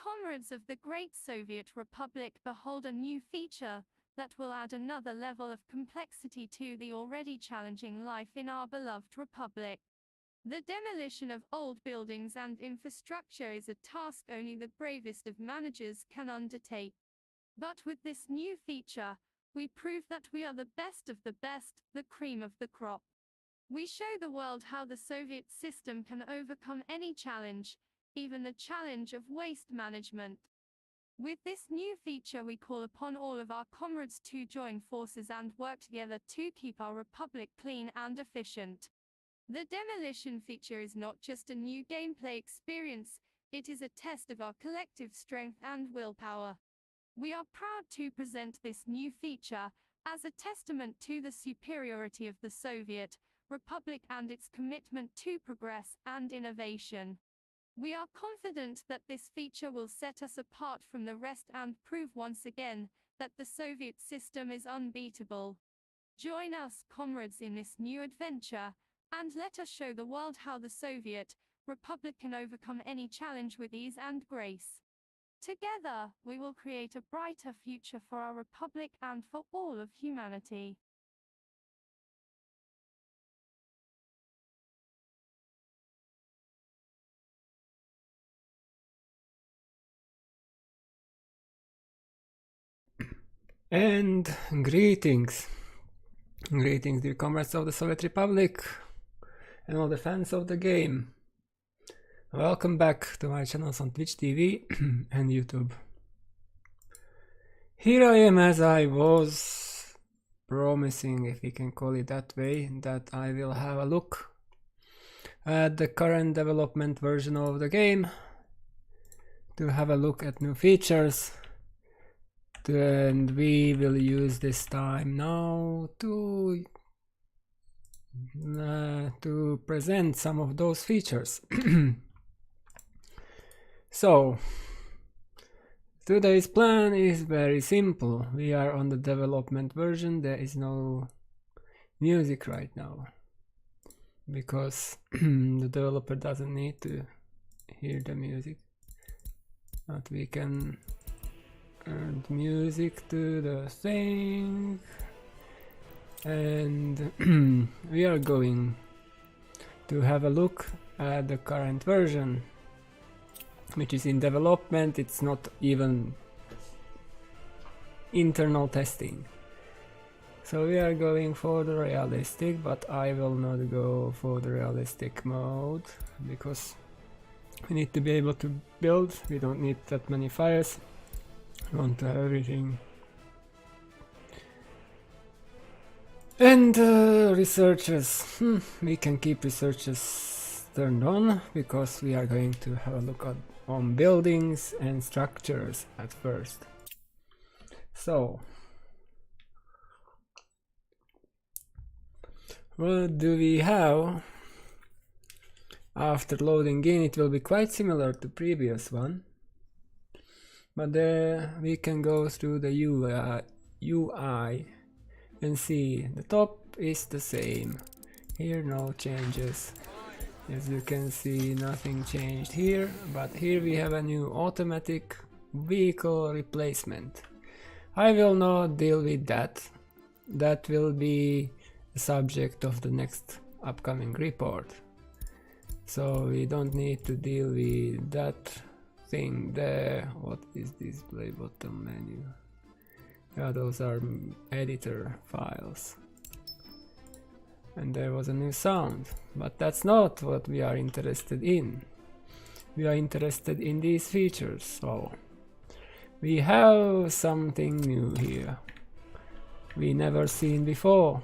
Comrades of the great Soviet Republic, behold a new feature that will add another level of complexity to the already challenging life in our beloved republic. The demolition of old buildings and infrastructure is a task only the bravest of managers can undertake. But with this new feature, we prove that we are the best of the best, the cream of the crop. We show the world how the Soviet system can overcome any challenge, even the challenge of waste management. With this new feature, we call upon all of our comrades to join forces and work together to keep our republic clean and efficient. The demolition feature is not just a new gameplay experience, it is a test of our collective strength and willpower. We are proud to present this new feature as a testament to the superiority of the Soviet Republic and its commitment to progress and innovation. We are confident that this feature will set us apart from the rest and prove once again that the Soviet system is unbeatable. Join us, comrades, in this new adventure, and let us show the world how the Soviet Republic can overcome any challenge with ease and grace. Together, we will create a brighter future for our republic and for all of humanity. And greetings, dear comrades of the Soviet Republic and all the fans of the game. Welcome back to my channels on Twitch TV and YouTube. Here I am, as I was promising, if we can call it that way, that I will have a look at the current development version of the game, to have a look at new features, and we will use this time now to present some of those features. So today's plan is very simple. We are on the development version. There is no music right now because the developer doesn't need to hear the music, but we can add music to the thing, and we are going to have a look at the current version, which is in development. It's not even internal testing. So we are going for the realistic, but I will not go for the realistic mode because we need to be able to build. We don't need that many fires. We want to have everything. And researchers, we can keep researchers turned on because we are going to have a look on buildings and structures at first. So what do we have? After loading in, it will be quite similar to previous one, but we can go through the UI and see the top is the same. Here no changes. As you can see, nothing changed here, but here we have a new automatic vehicle replacement. I will not deal with that. That will be the subject of the next upcoming report. So we don't need to deal with that thing there. What is display bottom menu? Yeah, those are editor files. And there was a new sound, but that's not what we are interested in. We are interested in these features. So we have something new here we never seen before.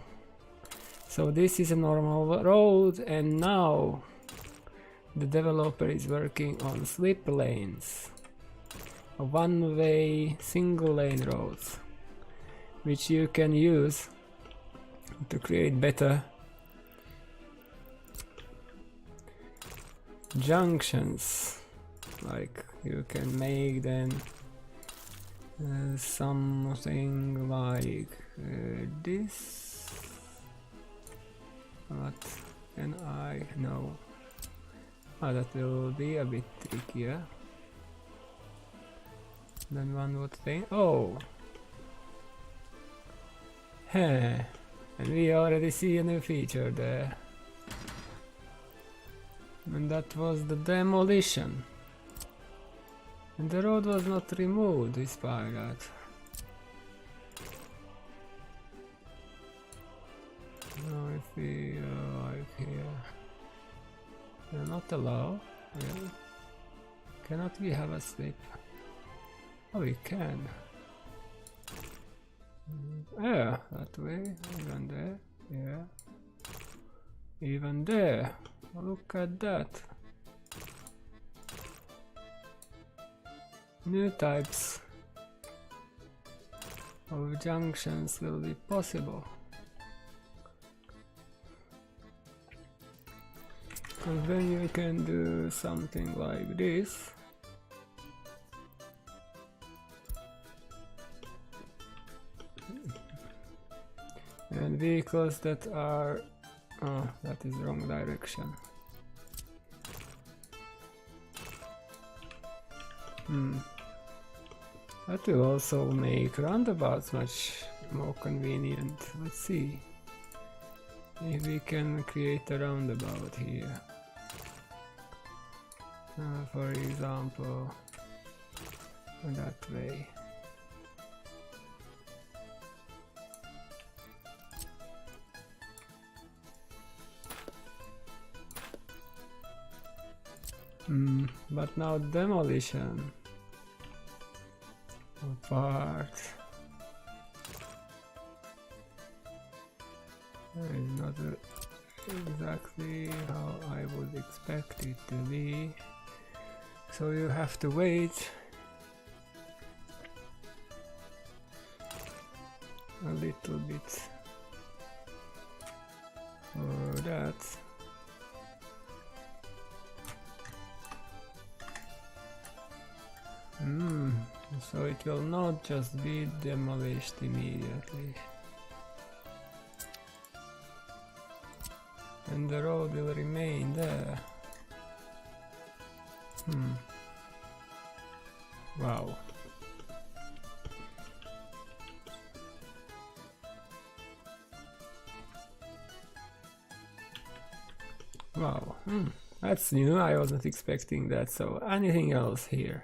So this is a normal road, and now the developer is working on slip lanes, one-way single lane roads, which you can use to create better junctions. Like you can make them something like this. What can I know? That will be a bit trickier. than one would think. Oh! Heh! And we already see a new feature there. And that was the demolition. And the road was not removed despite that. Now if we arrive here, we're not allowed. Really? Cannot we have a slip? Oh, we can. Yeah, that way, even there, yeah. Even there, look at that. New types of junctions will be possible. And then you can do something like this. And vehicles that are... oh, that is wrong direction. That will also make roundabouts much more convenient. Let's see if we can create a roundabout here. For example, that way. But now demolition apart is not exactly how I would expect it to be, so you have to wait a little bit for that. So it will not just be demolished immediately. And the road will remain there. Wow. Wow. That's new, I wasn't expecting that. So anything else here?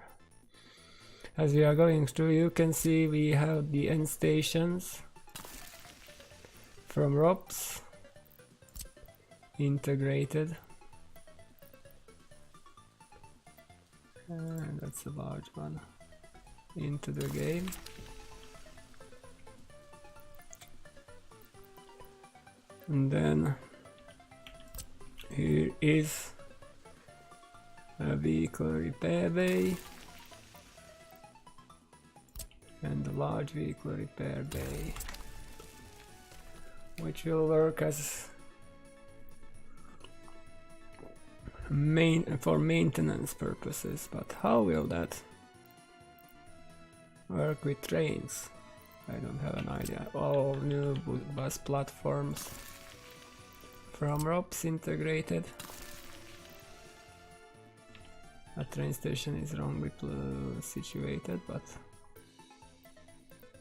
As we are going through, you can see we have the end stations from ROPS integrated. And that's a large one into the game. And then here is a vehicle repair bay and a large vehicle repair bay, which will work as for maintenance purposes. But how will that work with trains? I don't have an idea. All new bus platforms from ROPS integrated. A train station is wrongly situated, but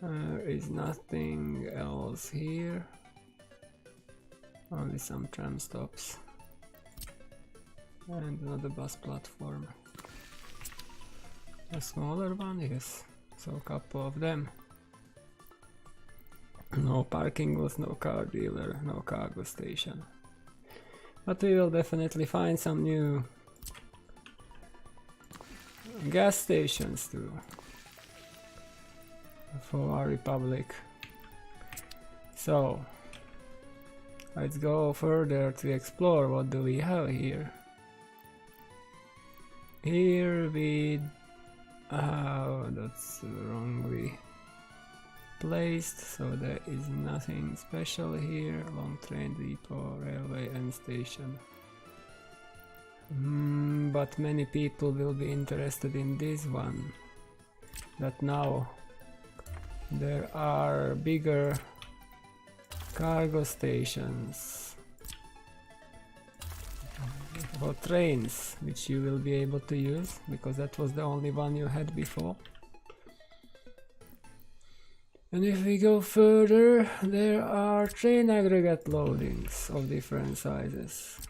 there is nothing else here. Only some tram stops. And another bus platform. A smaller one, yes. So a couple of them. No parking lots, no car dealer, no cargo station. But we will definitely find some new gas stations too for our republic. So let's go further to explore. What do we have here? Here we that's wrongly placed, so there is nothing special here. Long train depot, railway end station. But many people will be interested in this one, that now there are bigger cargo stations for trains, which you will be able to use, because that was the only one you had before. And if we go further, there are train aggregate loadings of different sizes.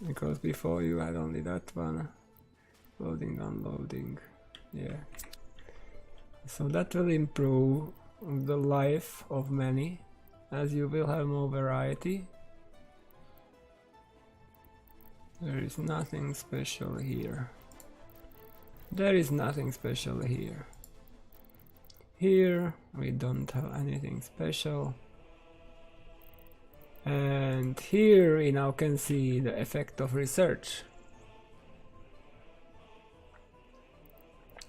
Because before you had only that one, loading, unloading, yeah. So that will improve the life of many, as you will have more variety. There is nothing special here. There is nothing special here. Here we don't have anything special. And here we now can see the effect of research.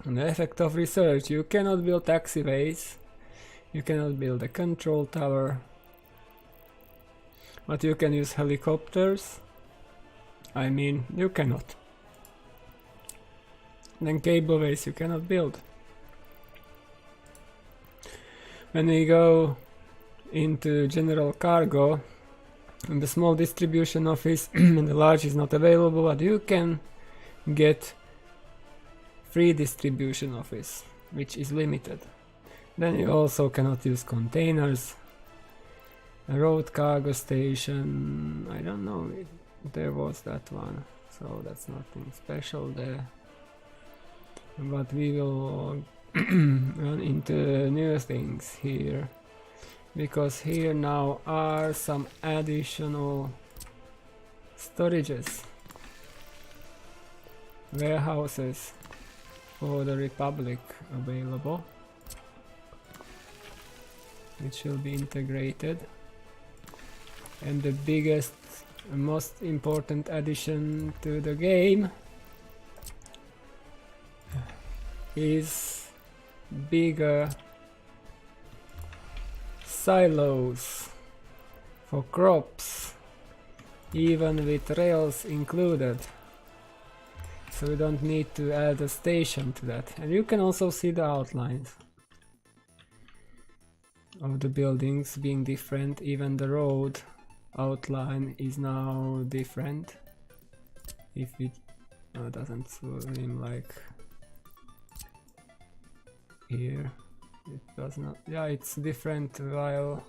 And the effect of research, you cannot build taxiways, you cannot build a control tower, but you can use helicopters. I mean, you cannot. Then cableways you cannot build. When we go into general cargo, and the small distribution office and the large is not available, but you can get free distribution office, which is limited. Then you also cannot use containers. A road cargo station, I don't know, there was that one, so that's nothing special there. But we will run into new things here, because here now are some additional storages, warehouses for the Republic available, which will be integrated. And the biggest, most important addition to the game is bigger silos for crops, even with rails included. So we don't need to add a station to that. And you can also see the outlines of the buildings being different. Even the road outline is now different. If it doesn't seem like here, it does not. Yeah, it's different while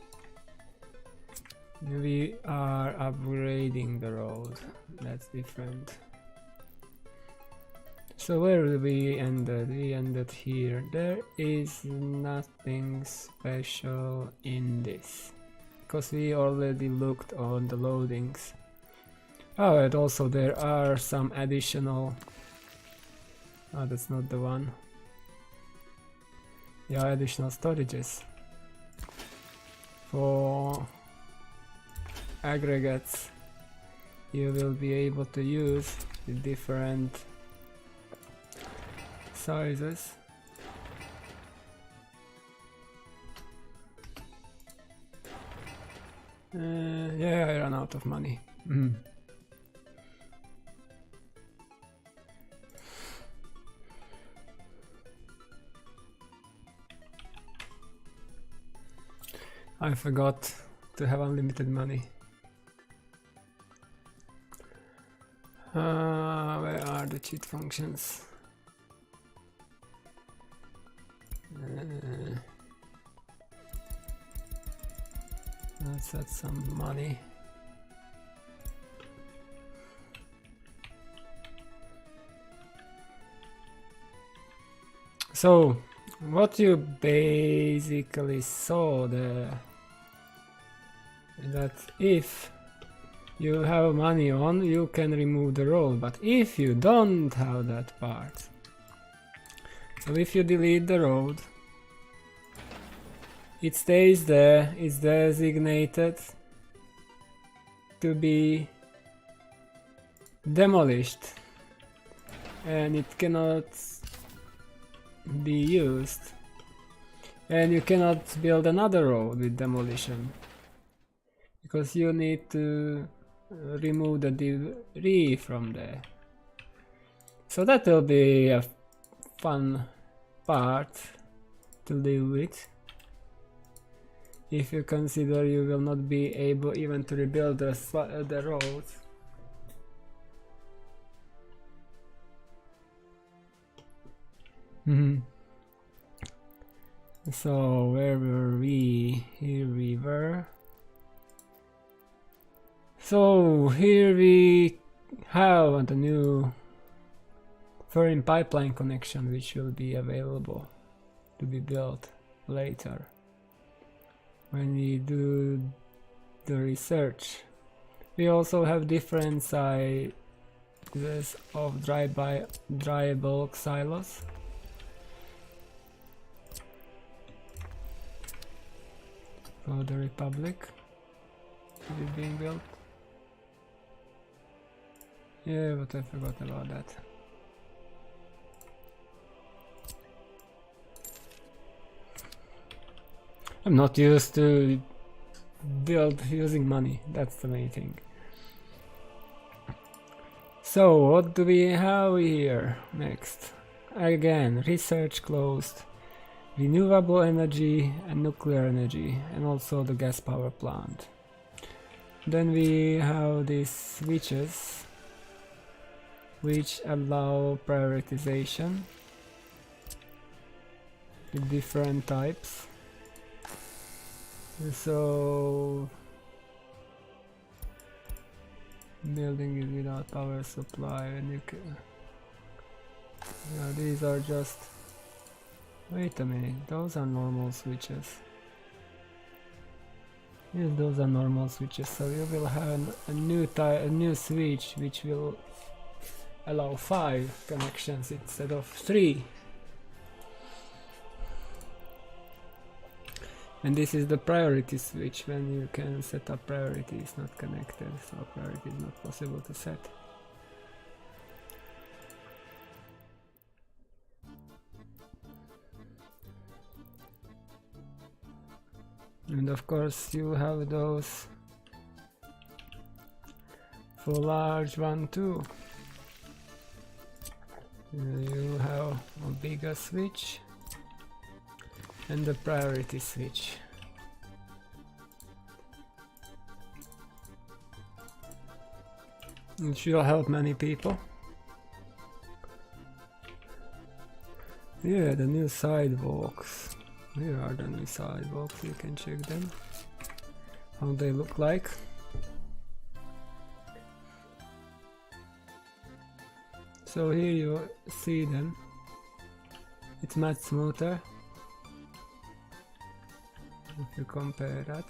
we are upgrading the road. That's different. So where we ended? We ended here. There is nothing special in this, because we already looked on the loadings. Oh, and also there are some additional... Oh, that's not the one. Yeah, additional storages for aggregates you will be able to use with different sizes. Yeah, I ran out of money. I forgot to have unlimited money. Where are the cheat functions? Let's add some money. So, what you basically saw there, that if you have money on, you can remove the road, but if you don't have that part, so if you delete the road, it stays there, it's designated to be demolished, and it cannot be used, and you cannot build another road with demolition, because you need to remove the debris from there. So that will be a fun part to deal with, if you consider you will not be able even to rebuild the roads. Mhm. So where were we? Here we were. So here we have the new foreign pipeline connection, which will be available to be built later when we do the research. We also have different sizes of dry bulk silos. For the Republic. Is it being built? Yeah, but I forgot about that. I'm not used to build using money, that's the main thing. So what do we have here next? Again, research closed, renewable energy and nuclear energy, and also the gas power plant. Then we have these switches which allow prioritization with different types. So building is without power supply, and you can these are just, wait a minute, those are normal switches. Yes, those are normal switches, so you will have a new switch which will allow 5 connections instead of 3. And this is the priority switch, when you can set up priorities not connected, so priority is not possible to set. And of course you have those for large one too. You have a bigger switch and the priority switch. Which will help many people. Yeah, the new sidewalks. Here are the new sidewalks, you can check them. How they look like. So here you see them. It's much smoother if you compare that.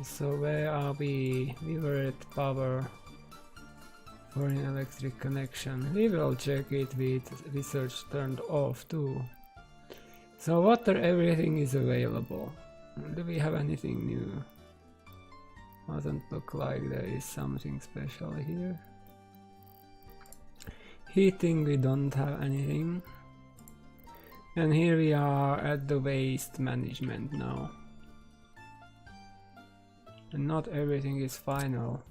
So where are we? We were at power for an electric connection. We will check it with research turned off too. So water, everything is available. Do we have anything new? Doesn't look like there is something special here. Heating, we don't have anything. And here we are at the waste management now. And not everything is final.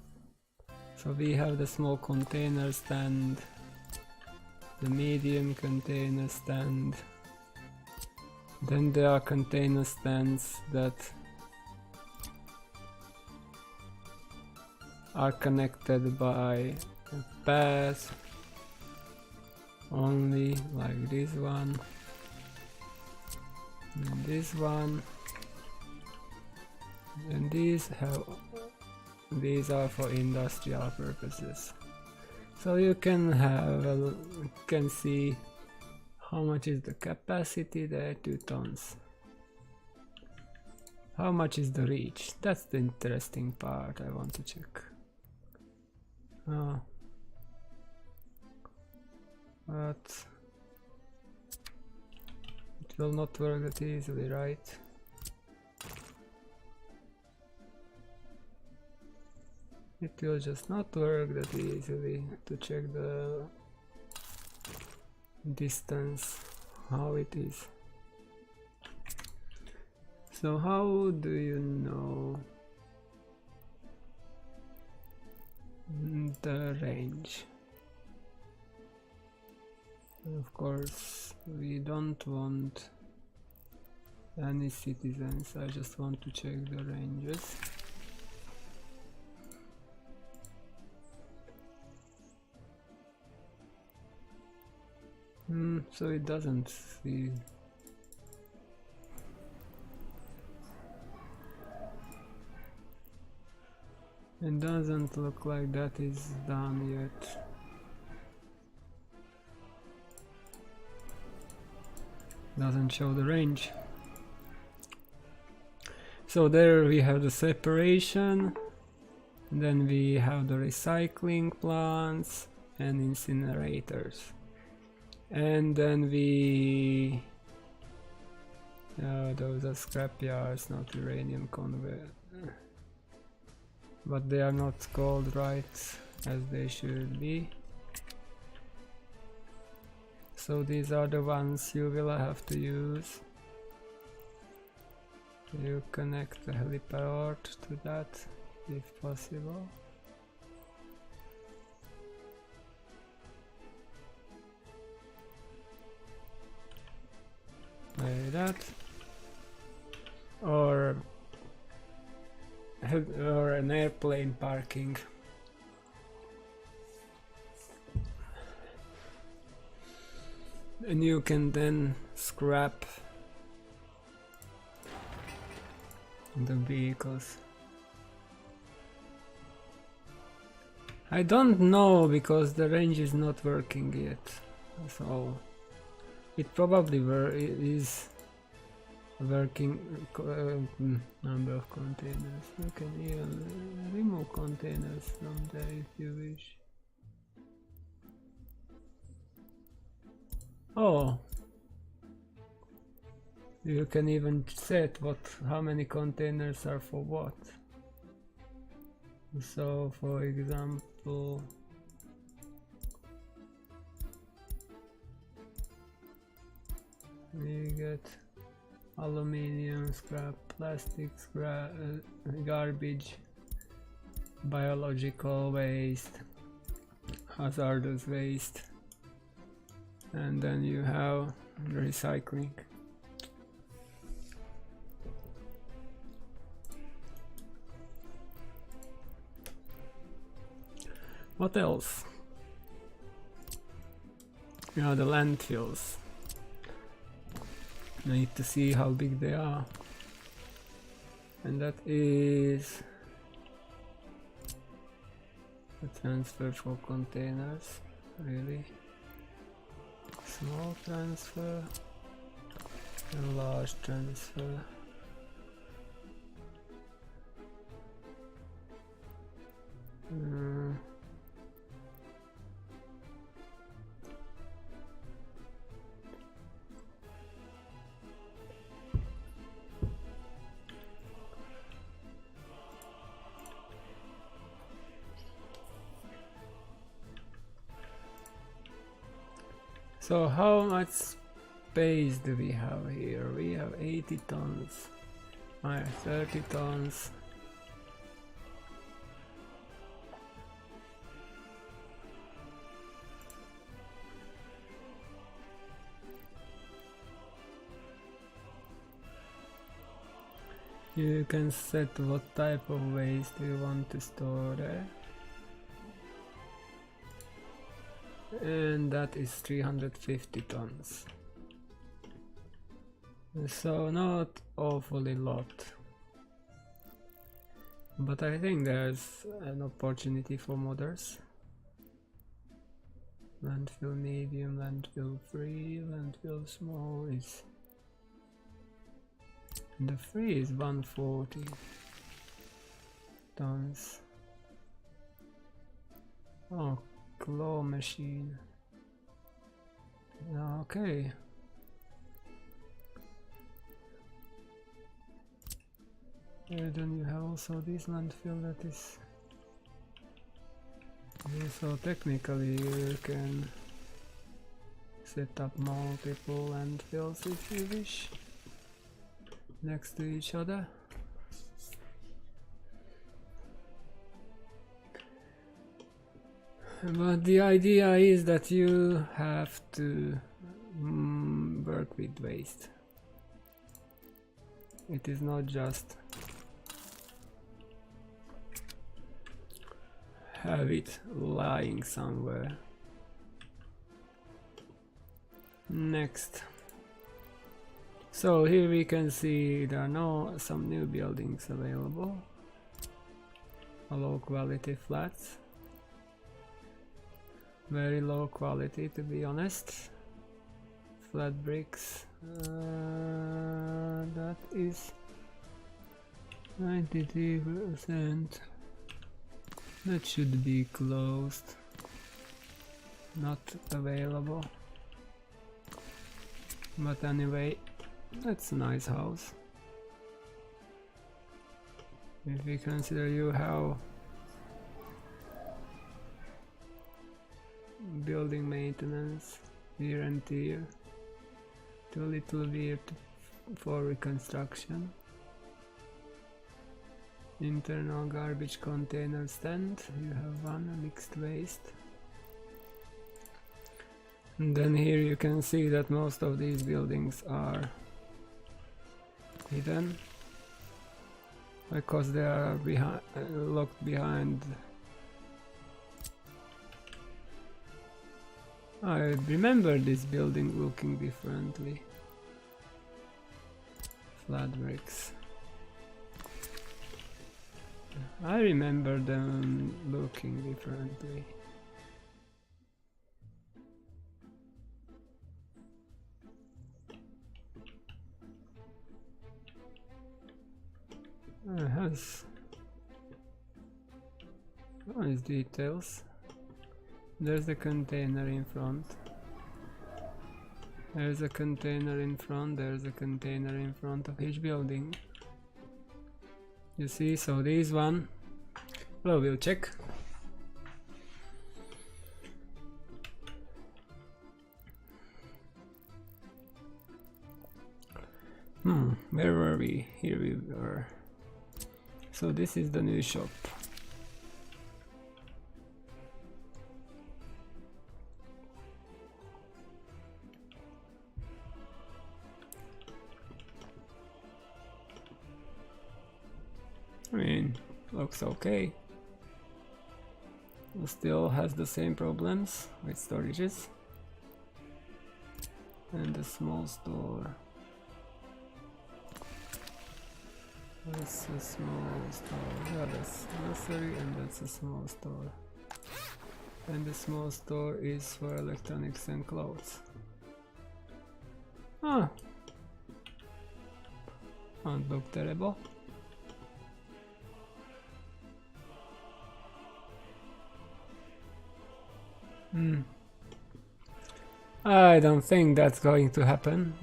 So we have the small container stand, the medium container stand. Then there are container stands that are connected by a path only, like this one and this one, and these are for industrial purposes. So you can see how much is the capacity there, 2 tons. How much is the reach? That's the interesting part I want to check. Oh. But it will not work that easily, right? It will just not work that easily to check the distance, how it is. So how do you know the range? Of course, we don't want any citizens. I just want to check the ranges. So it doesn't see. It doesn't look like that is done yet. Doesn't show the range. So there we have the separation, then we have the recycling plants and incinerators, and then we those are scrap yards, not uranium conveyor, but they are not called right as they should be. So these are the ones you will have to use. You connect the helipad to that if possible. Like that. Or an airplane parking. And you can then scrap the vehicles. I don't know because the range is not working yet, so it probably is working. Number of containers. You can even remove containers from there if you wish. Oh, you can even set how many containers are for what. So for example, we get aluminium scrap, plastic scrap, garbage, biological waste, hazardous waste, and then you have recycling. What else? Yeah, the landfills. I need to see how big they are. And that is a transfer for containers, really. Small transfer and large transfer. So how much space do we have here? We have 80 tons, 30 tons. You can set what type of waste you want to store there. And that is 350 tons. So not awfully lot. But I think there's an opportunity for modders. Landfill medium, landfill free, landfill small is... The free is 140 tons. Oh, claw machine. Okay. And then you have also this landfill that is... So technically you can set up multiple landfills if you wish, next to each other. But the idea is that you have to work with waste. It is not just have it lying somewhere. Next. So here we can see there are some new buildings available. Low quality flats. Very low quality, to be honest. Flat bricks. That is 93%. That should be closed. Not available. But anyway, that's a nice house. If we consider you how building maintenance, wear and tear, too little wear for reconstruction. Internal garbage container stand, you have one, mixed waste. And then here you can see that most of these buildings are hidden because they are locked behind. I remember this building looking differently. Flat bricks. I remember them looking differently. It has nice details. There's a container in front. There's a container in front. There's a container in front of each building. You see, so this one, well, we'll check. Where were we? Here we were. So this is the new shop. I mean, looks okay. It still has the same problems with storages. And a small store. That's a small store. Yeah, that's nursery and that's a small store. And the small store is for electronics and clothes. Ah! Don't look terrible. I don't think that's going to happen.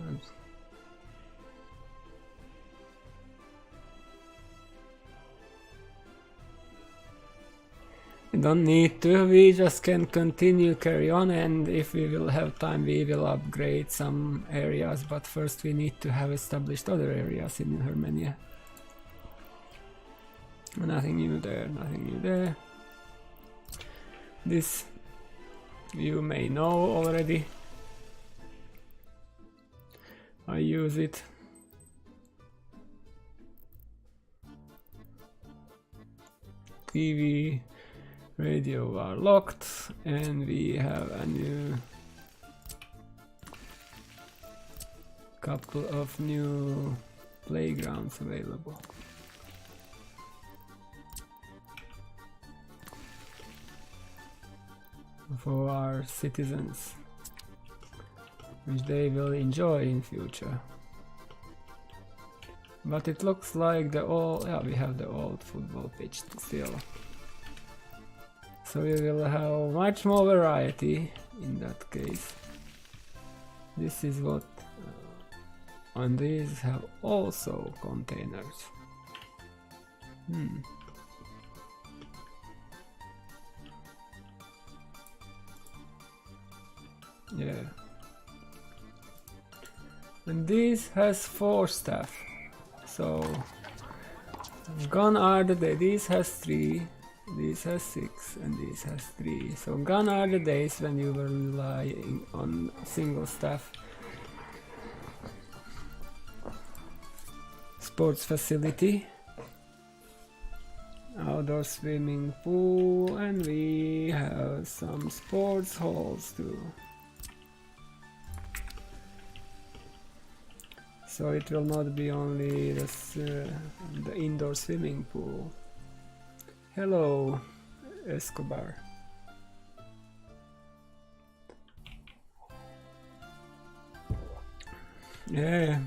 We don't need to, we just can continue, carry on, and if we will have time we will upgrade some areas, but first we need to have established other areas in Armenia. Nothing new there, nothing new there. This you may know already. I use it. TV, radio are locked, and we have a new couple of new playgrounds available. For our citizens, which they will enjoy in future. But it looks like the old, yeah, we have the old football pitch still. So we will have much more variety in that case. This is what, and these have also containers. Yeah. And this has 4 staff. So gone are the days. This has 3, this has 6, and this has 3. So gone are the days when you were relying on single staff. sports facility. Outdoor swimming pool, and we have some sports halls too. So it will not be only this, the indoor swimming pool. Hello, Escobar. Yeah,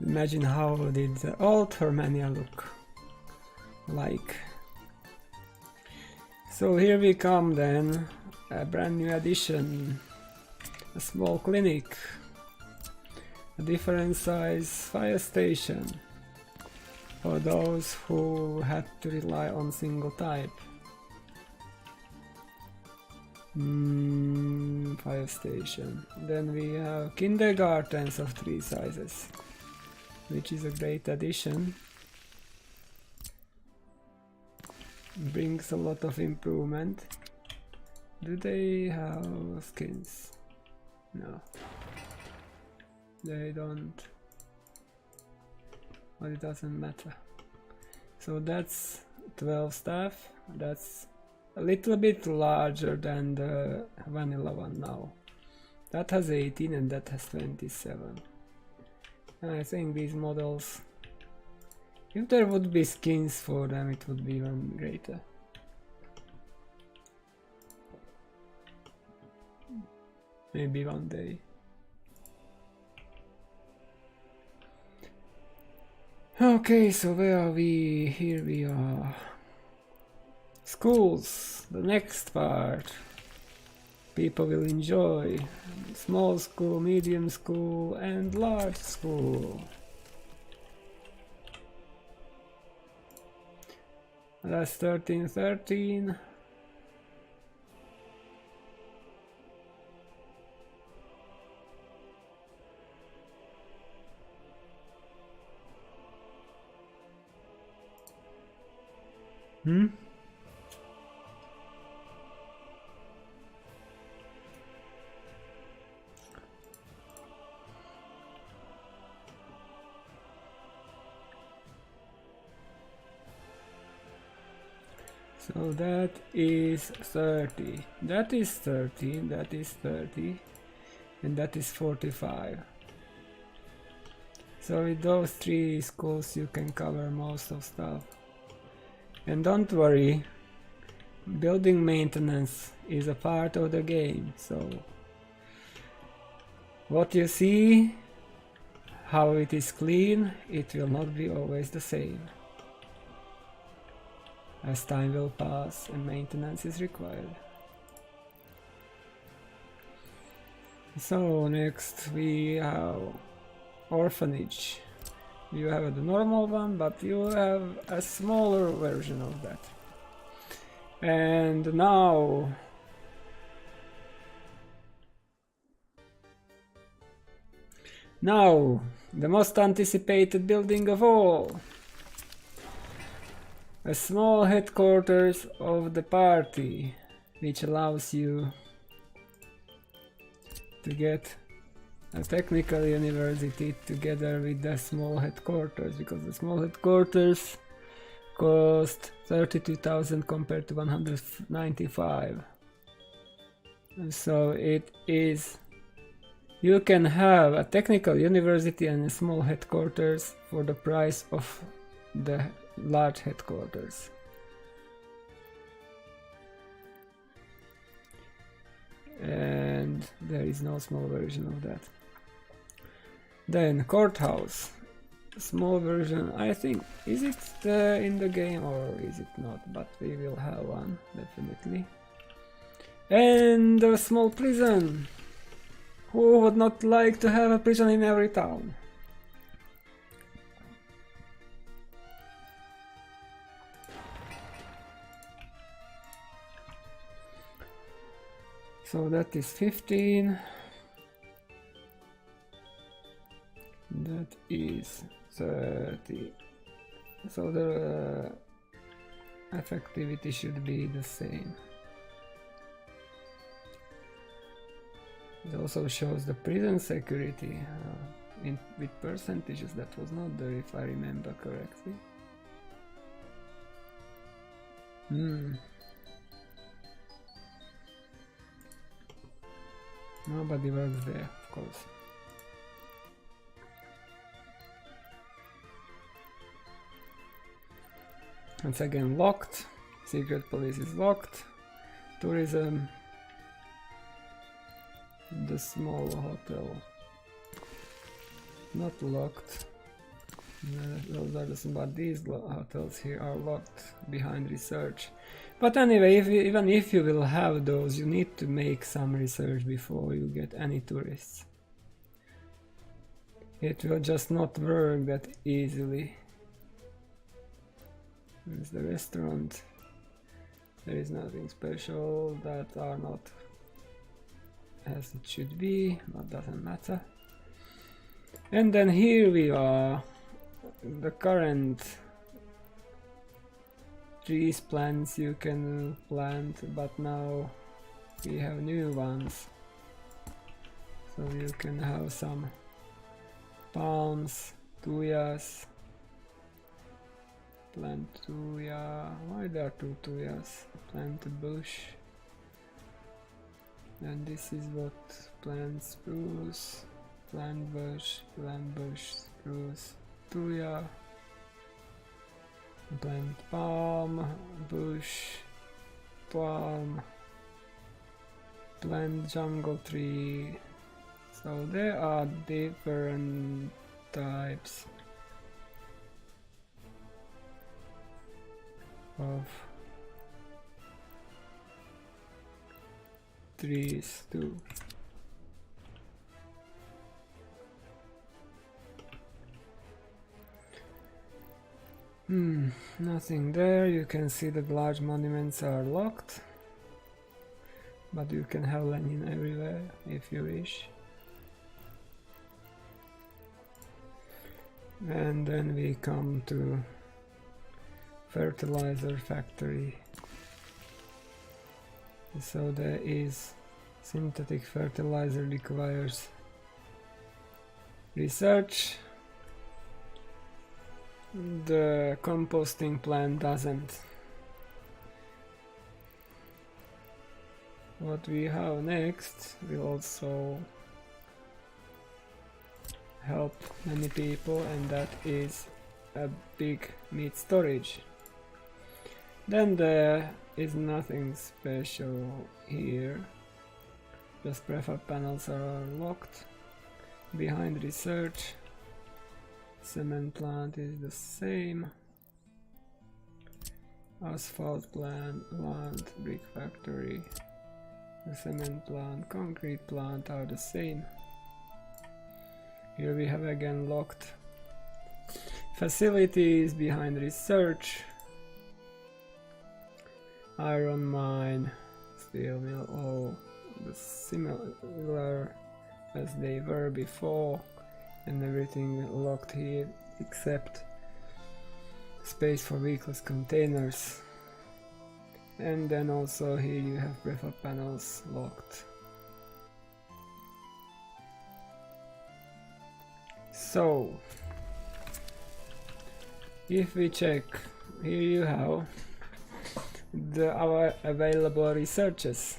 imagine how did the old Hermania look like. So here we come then, a brand new addition, a small clinic, a different size fire station for those who had to rely on single type. Fire station. Then we have kindergartens of 3 sizes, which is a great addition. Brings a lot of improvement. Do they have skins? No. They don't. But it doesn't matter. So that's 12 staff. That's a little bit larger than the vanilla one now. That has 18 and that has 27. And I think these models, if there would be skins for them, it would be even greater. Maybe one day. Okay, so where are we? Here we are. Schools, the next part. People will enjoy. Small school, medium school, and large school. That's 1313. So that is 30, that is 30, that is 30, and that is 45. So with those 3 schools you can cover most of stuff. And don't worry, building maintenance is a part of the game, so what you see, how it is clean, it will not be always the same, as time will pass and maintenance is required. So next we have orphanage. You have the normal one, but you have a smaller version of that. And now the most anticipated building of all. A small headquarters of the party, which allows you to get a technical university together with the small headquarters, because the small headquarters cost 32,000 compared to 195. And so it is, you can have a technical university and a small headquarters for the price of the large headquarters. And there is no small version of that. Then courthouse, small version. I think, is it in the game or is it not? But we will have one definitely. And a small prison. Who would not like to have a prison in every town? So that is 15. That is 30. So the effectivity should be the same. It also shows the prison security. with percentages. That was not there if I remember correctly. Nobody works there, of course. Once again locked. Secret police is locked. Tourism. The small hotel. Not locked. Those are but these hotels here are locked behind research. But anyway, even if you will have those, you need to make some research before you get any tourists. It will just not work that easily. There's the restaurant. There is nothing special that are not as it should be, but doesn't matter. And then here we are, the current trees plants you can plant, but now we have new ones. So you can have some palms, tuyas, plant tuya. Why there are two tuyas? Plant a bush. And this is what plant spruce, plant bush, spruce, tuya, plant palm, bush, palm, plant jungle tree. So there are different types of trees too. Nothing there. You can see that large monuments are locked, but you can have Lenin everywhere if you wish. And then we come to fertilizer factory. So there is synthetic fertilizer requires research. The composting plant doesn't. What we have next will also help many people, and that is a big meat storage. Then there is nothing special here. Just prefab panels are locked. Behind research, cement plant is the same. Asphalt plant, brick factory, the cement plant, concrete plant are the same. Here we have again locked facilities behind research. Iron mine, steel mill, all the similar as they were before, and everything locked here except space for vehicles containers. And then also here you have prefab panels locked. So if we check, here you have our available researches.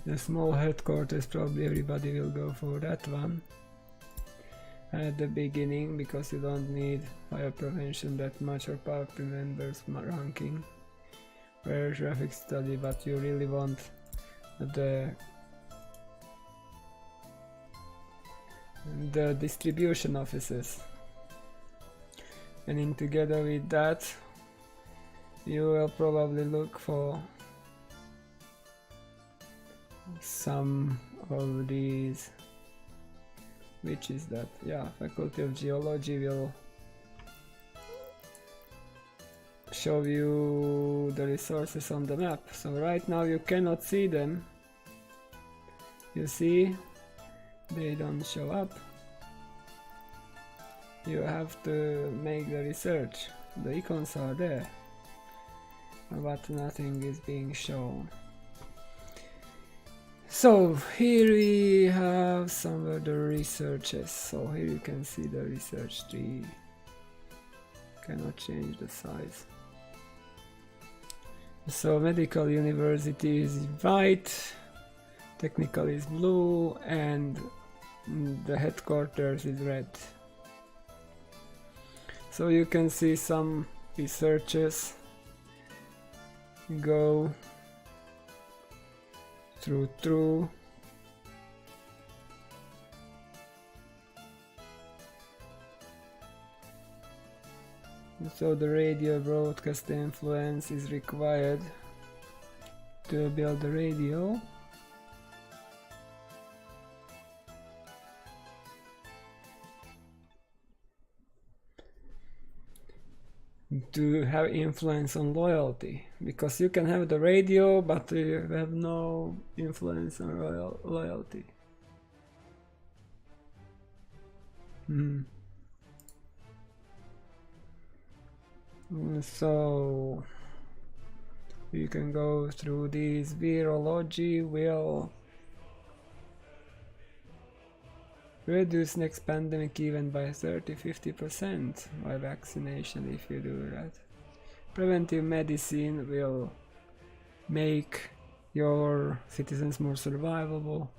The small headquarters, probably everybody will go for that one at the beginning, because you don't need fire prevention that much or power preventers ranking. Where traffic study, but you really want the distribution offices. And in together with that, you will probably look for some of these. Which is that? Yeah, Faculty of Geology will show you the resources on the map. So right now you cannot see them. You see, they don't show up. You have to make the research. The icons are there, but nothing is being shown. So here we have some of the researches. So here you can see the research tree. Cannot change the size. So medical university is white, technical is blue, and the headquarters is red. So you can see some researchers go through. So the radio broadcast influence is required to build the radio. To have influence on loyalty, because you can have the radio but you have no influence on loyalty. So you can go through these. Virology will reduce next pandemic even by 30-50% by vaccination if you do that. Preventive medicine will make your citizens more survivable.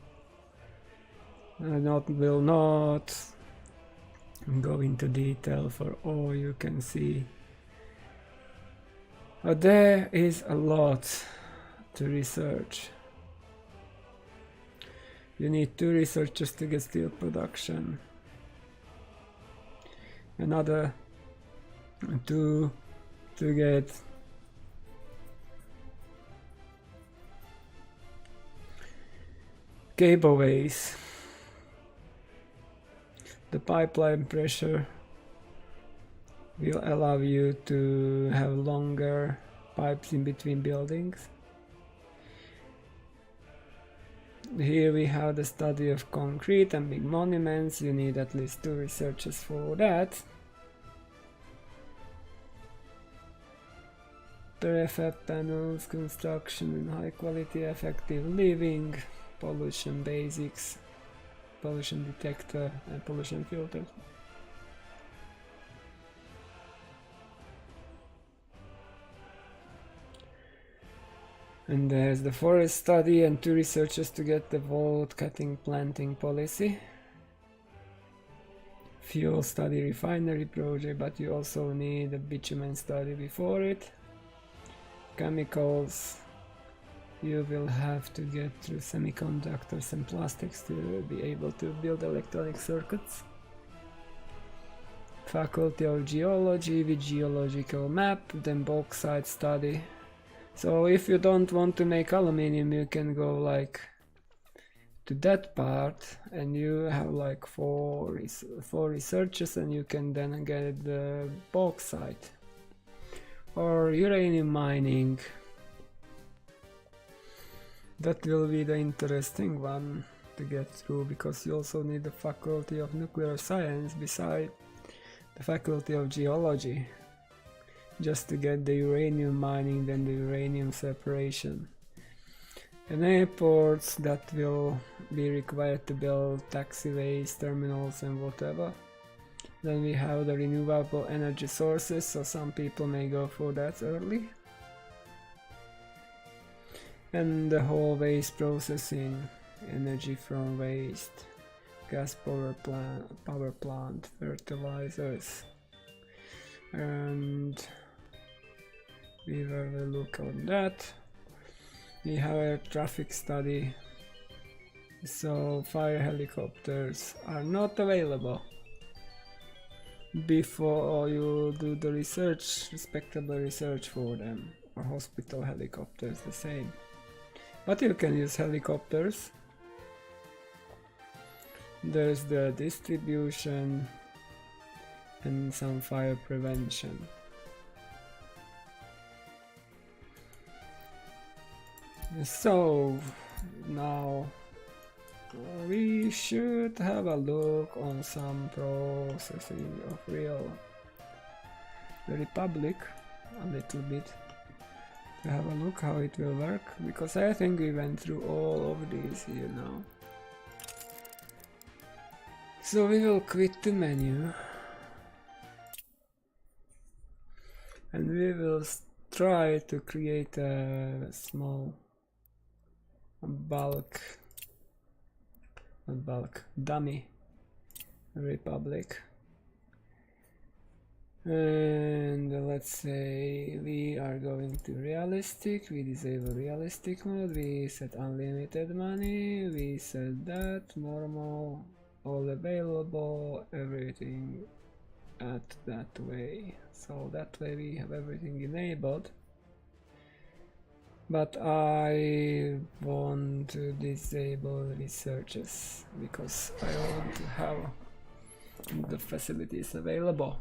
Will not go into detail for all. You can see there is a lot to research. You need 2 researchers to get steel production, another 2 to get cableways. The pipeline pressure will allow you to have longer pipes in between buildings. Here we have the study of concrete and big monuments. You need at least 2 researchers for that. Prefab panels, construction and high quality effective living, pollution basics, pollution detector and pollution filters. And there's the forest study and 2 researchers to get the wood cutting planting policy. Fuel study, refinery project, but you also need a bitumen study before it. Chemicals, you will have to get through semiconductors and plastics to be able to build electronic circuits. Faculty of Geology with geological map, then bauxite study. So if you don't want to make aluminium, you can go like to that part and you have like four researchers and you can then get the bauxite. Or uranium mining. That will be the interesting one to get through, because you also need the Faculty of Nuclear Science beside the Faculty of Geology, just to get the uranium mining, then the uranium separation. And airports that will be required to build taxiways, terminals and whatever. Then we have the renewable energy sources, so some people may go for that early. And the whole waste processing, energy from waste, gas power plant, fertilizers. And we will look on that. We have a traffic study, so fire helicopters are not available. Before you do the research, respectable research for them, or hospital helicopters the same. But you can use helicopters. There's the distribution and some fire prevention. So now we should have a look on some processing of the Republic a little bit. have a look how it will work, because I think we went through all of these here now. So we will quit the menu and we will try to create a small dummy republic. And let's say we are going to realistic, we disable realistic mode, we set unlimited money, we set that, normal, all available, everything at that way. So that way we have everything enabled. But I want to disable researches because I want to have the facilities available.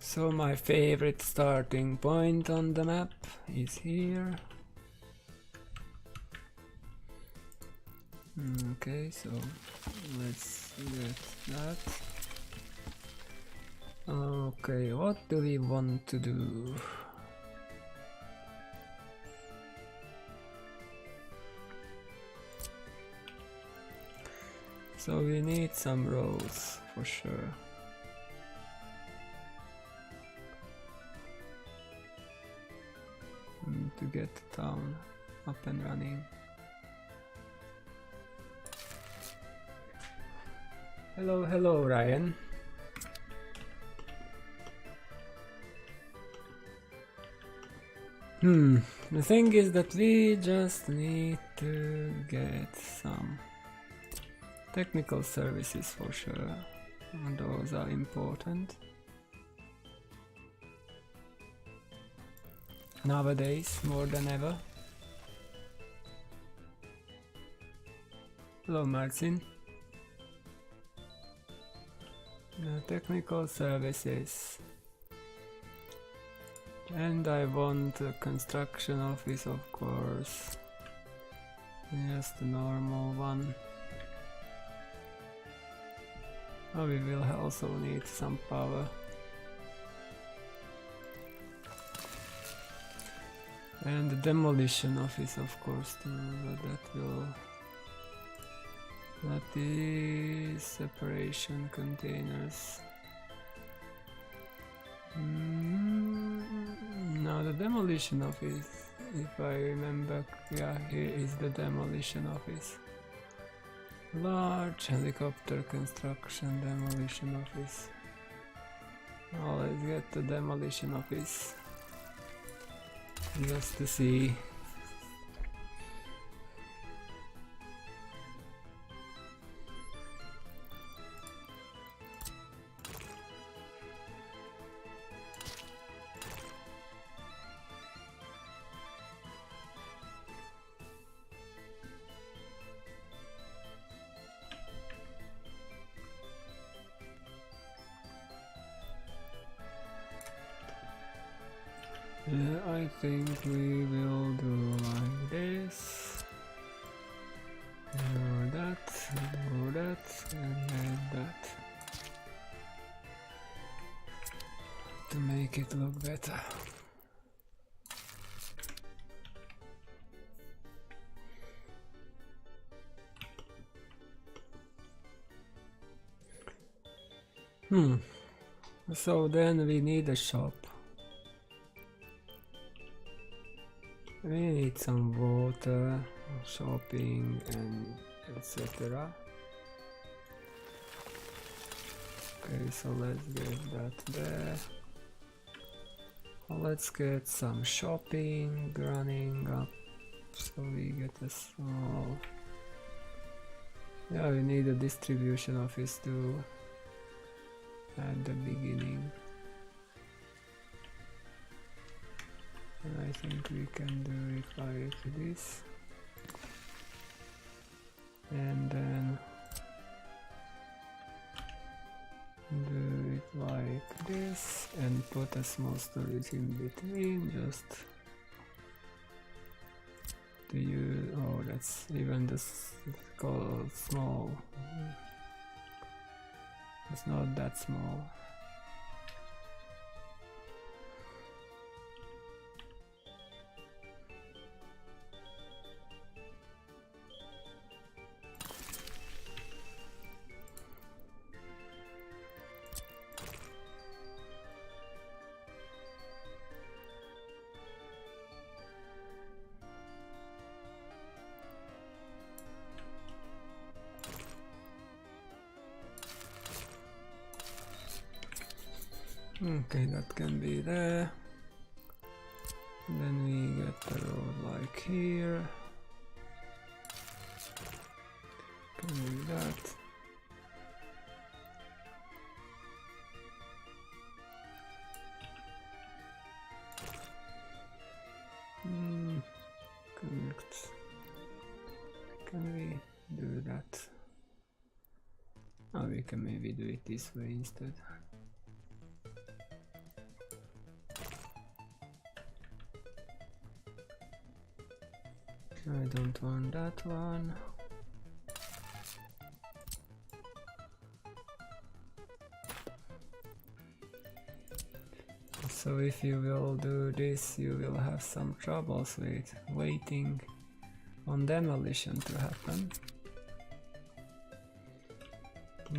So my favorite starting point on the map is here. Okay, so let's get that. Okay, what do we want to do? So we need some roads for sure. To get the town up and running. Hello, Ryan. The thing is that we just need to get some technical services for sure, and those are important. Nowadays, more than ever. Hello, Marcin. Technical services. And I want a construction office, of course. Just a normal one. Oh, we will also need some power. And the demolition office, of course, too, but that is separation containers. Now the demolition office, if I remember, yeah, here is the demolition office. Large helicopter construction demolition office. Now let's get the demolition office. Just to see. I think we will do like this. Do that, and then that. To make it look better. So then we need a shop. We need some water, shopping, and etc. Okay, so let's get that there. Let's get some shopping running up, so we get a small... Yeah, we need a distribution office too at the beginning. I think we can do it like this, and then do it like this, and put a small storage in between, just to use. Oh, that's even this called small. It's not that small. Okay, that can be there. Then we get the road like here. Can do that. Connect. Can we do that? Oh, we can maybe do it this way instead. I don't want that one. So if you will do this, you will have some troubles with waiting on demolition to happen.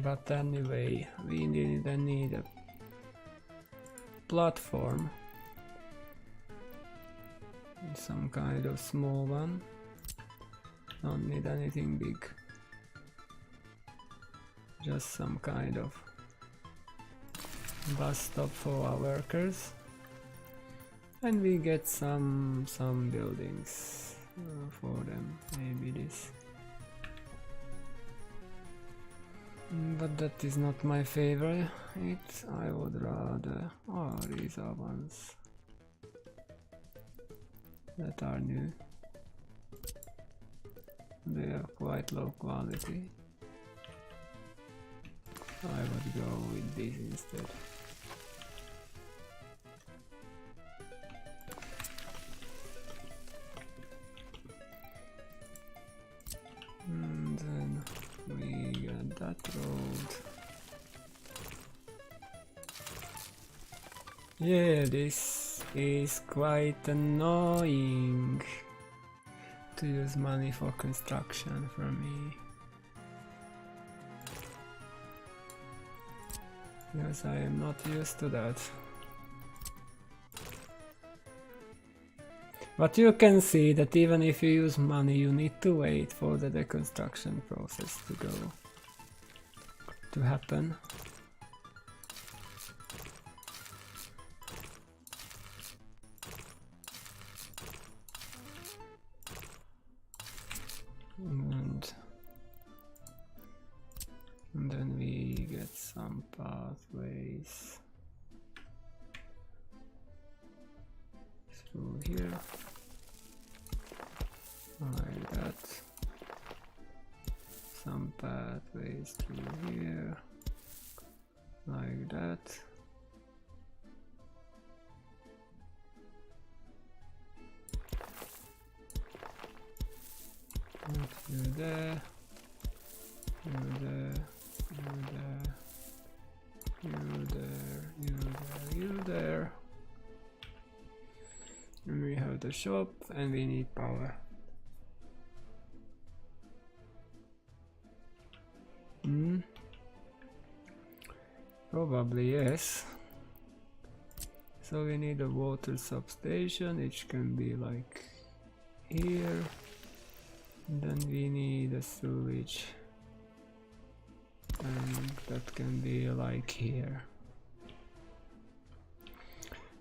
But anyway, we need a platform. Some kind of small one. Don't need anything big. Just some kind of bus stop for our workers. And we get some buildings for them. Maybe this. But that is not my favorite. I would rather. Oh, these are ones that are new. They are quite low quality. I would go with this instead. And then we get that road. Yeah, this is quite annoying to use money for construction for me. Yes, I am not used to that. But you can see that even if you use money, you need to wait for the deconstruction process to happen. And then we get some pathways through here, like that. Some pathways through here, like that. You there, you there, you there, you there, you there, you there. And we have the shop and we need power. Probably yes. So we need a water substation, which can be like here. And then we need a sewage, and that can be like here.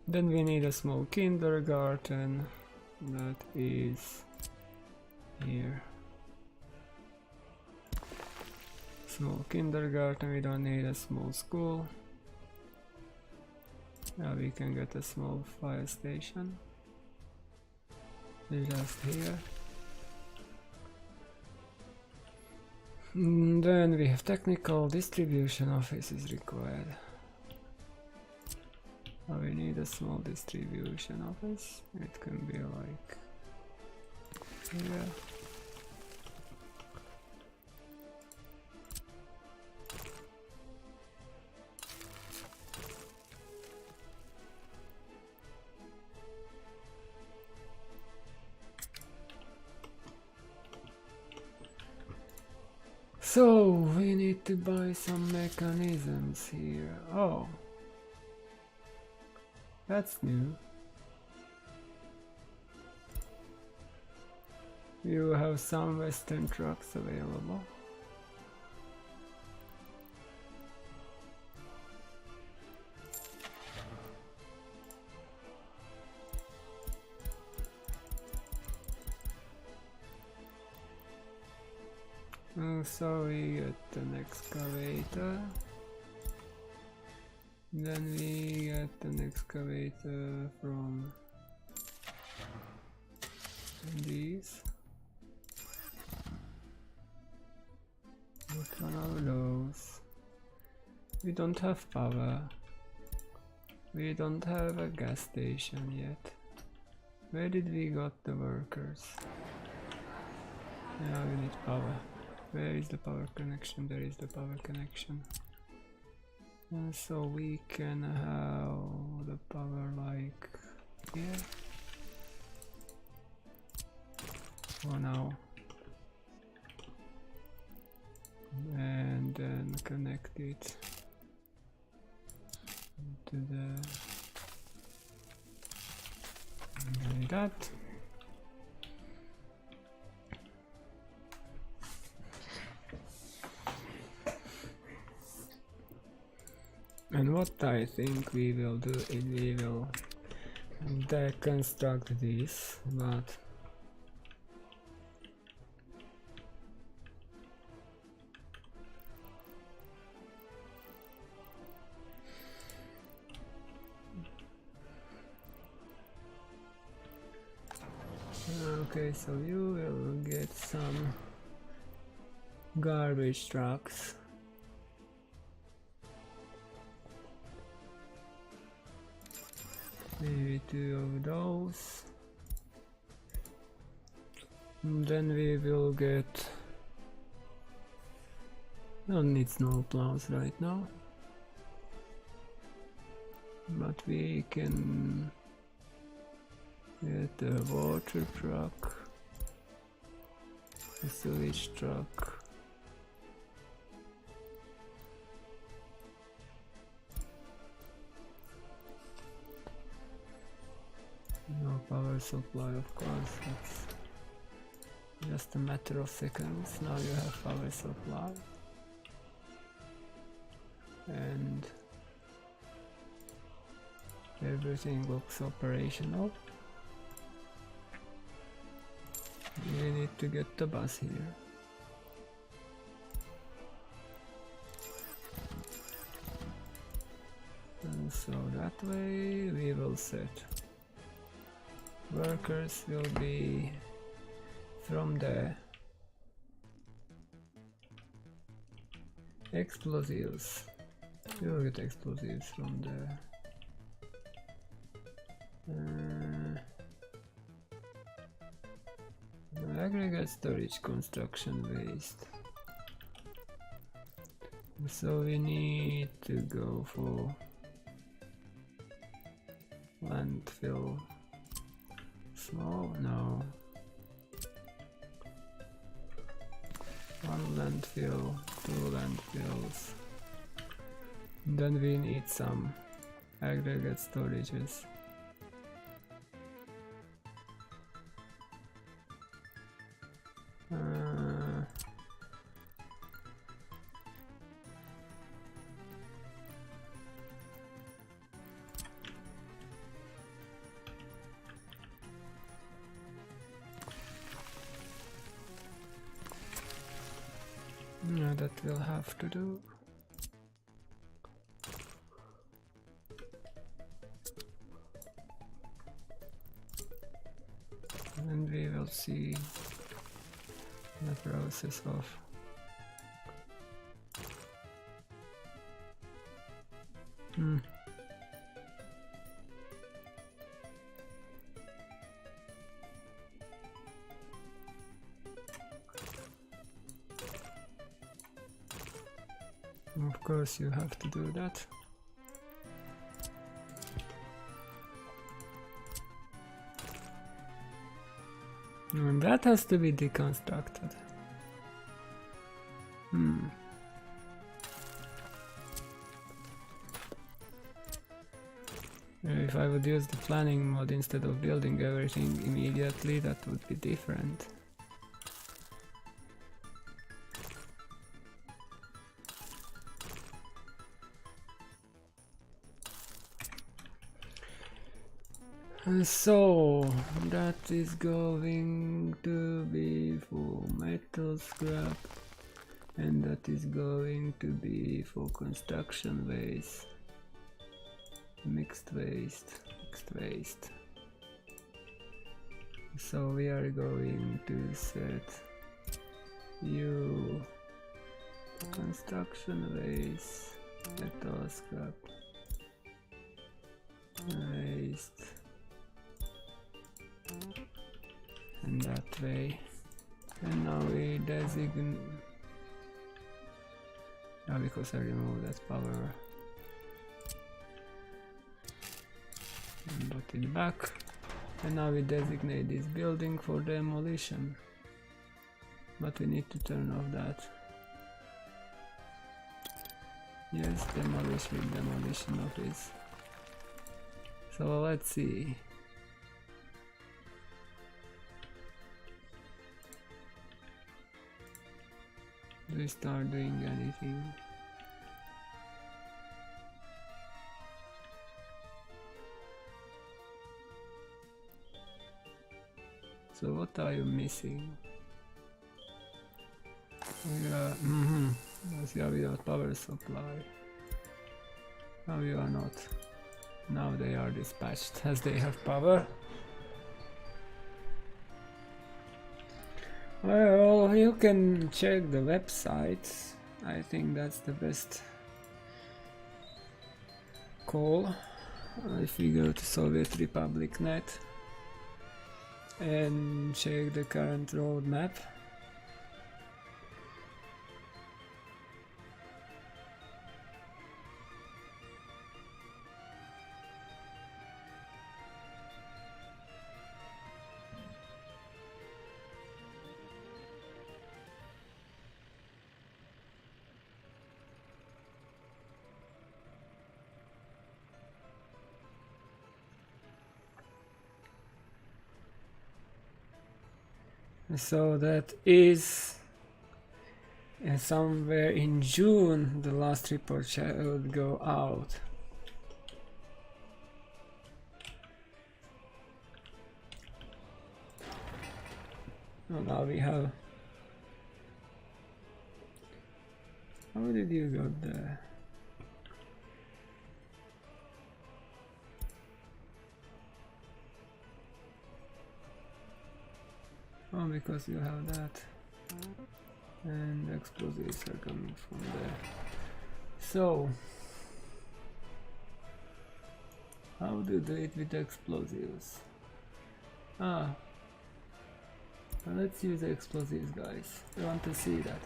Then we need a small kindergarten, that is here. Small kindergarten, we don't need a small school. Now we can get a small fire station, just here. Then we have technical distribution office is required. We need a small distribution office. It can be like here. So we need to buy some mechanisms here. Oh, that's new. You have some Western trucks available. Oh, so we get an excavator. Then we get an excavator from these. Which one of those? We don't have power. We don't have a gas station yet. Where did we got the workers? Yeah, we need power. Where is the power connection? There is the power connection. And so we can have the power like here. For now. And then connect it to the like that. And what I think we will do is we will deconstruct this, but okay, so you will get some garbage trucks. Maybe 2 of those. And then we will get... Don't need snow plows right now. But we can get a water truck, a sewage truck, no power supply, of course, that's just a matter of seconds. Now you have power supply and everything looks operational. We need to get the bus here. And so that way we will set. Workers will be from the explosives. We will get explosives from the aggregate storage construction waste. So we need to go for landfill. Small? No. One landfill, 2 landfills. Then we need some aggregate storages. Yeah, that will have to do. And we will see the process of Of course you have to do that. And that has to be deconstructed. If I would use the planning mode instead of building everything immediately, that would be different. And so that is going to be for metal scrap, and that is going to be for construction waste. Mixed waste. So we are going to set U construction waste, metal scrap, waste, and that way. And now we designate, because I removed that power, and put it back. And now we designate this building for demolition, but we need to turn off that. Yes, demolition office. So let's see. Do we start doing anything? So what are you missing? We are, yes, you are without power supply. No, you are not. Now they are dispatched as they have power. Well, you can check the website. I think that's the best call. If we go to Soviet Republic.net and check the current roadmap. So that is somewhere in June the last report should go out. Oh, now we have. How did you got there? Oh, because you have that, and explosives are coming from there. So, how do you do it with explosives? Well, let's use the explosives, guys. I want to see that.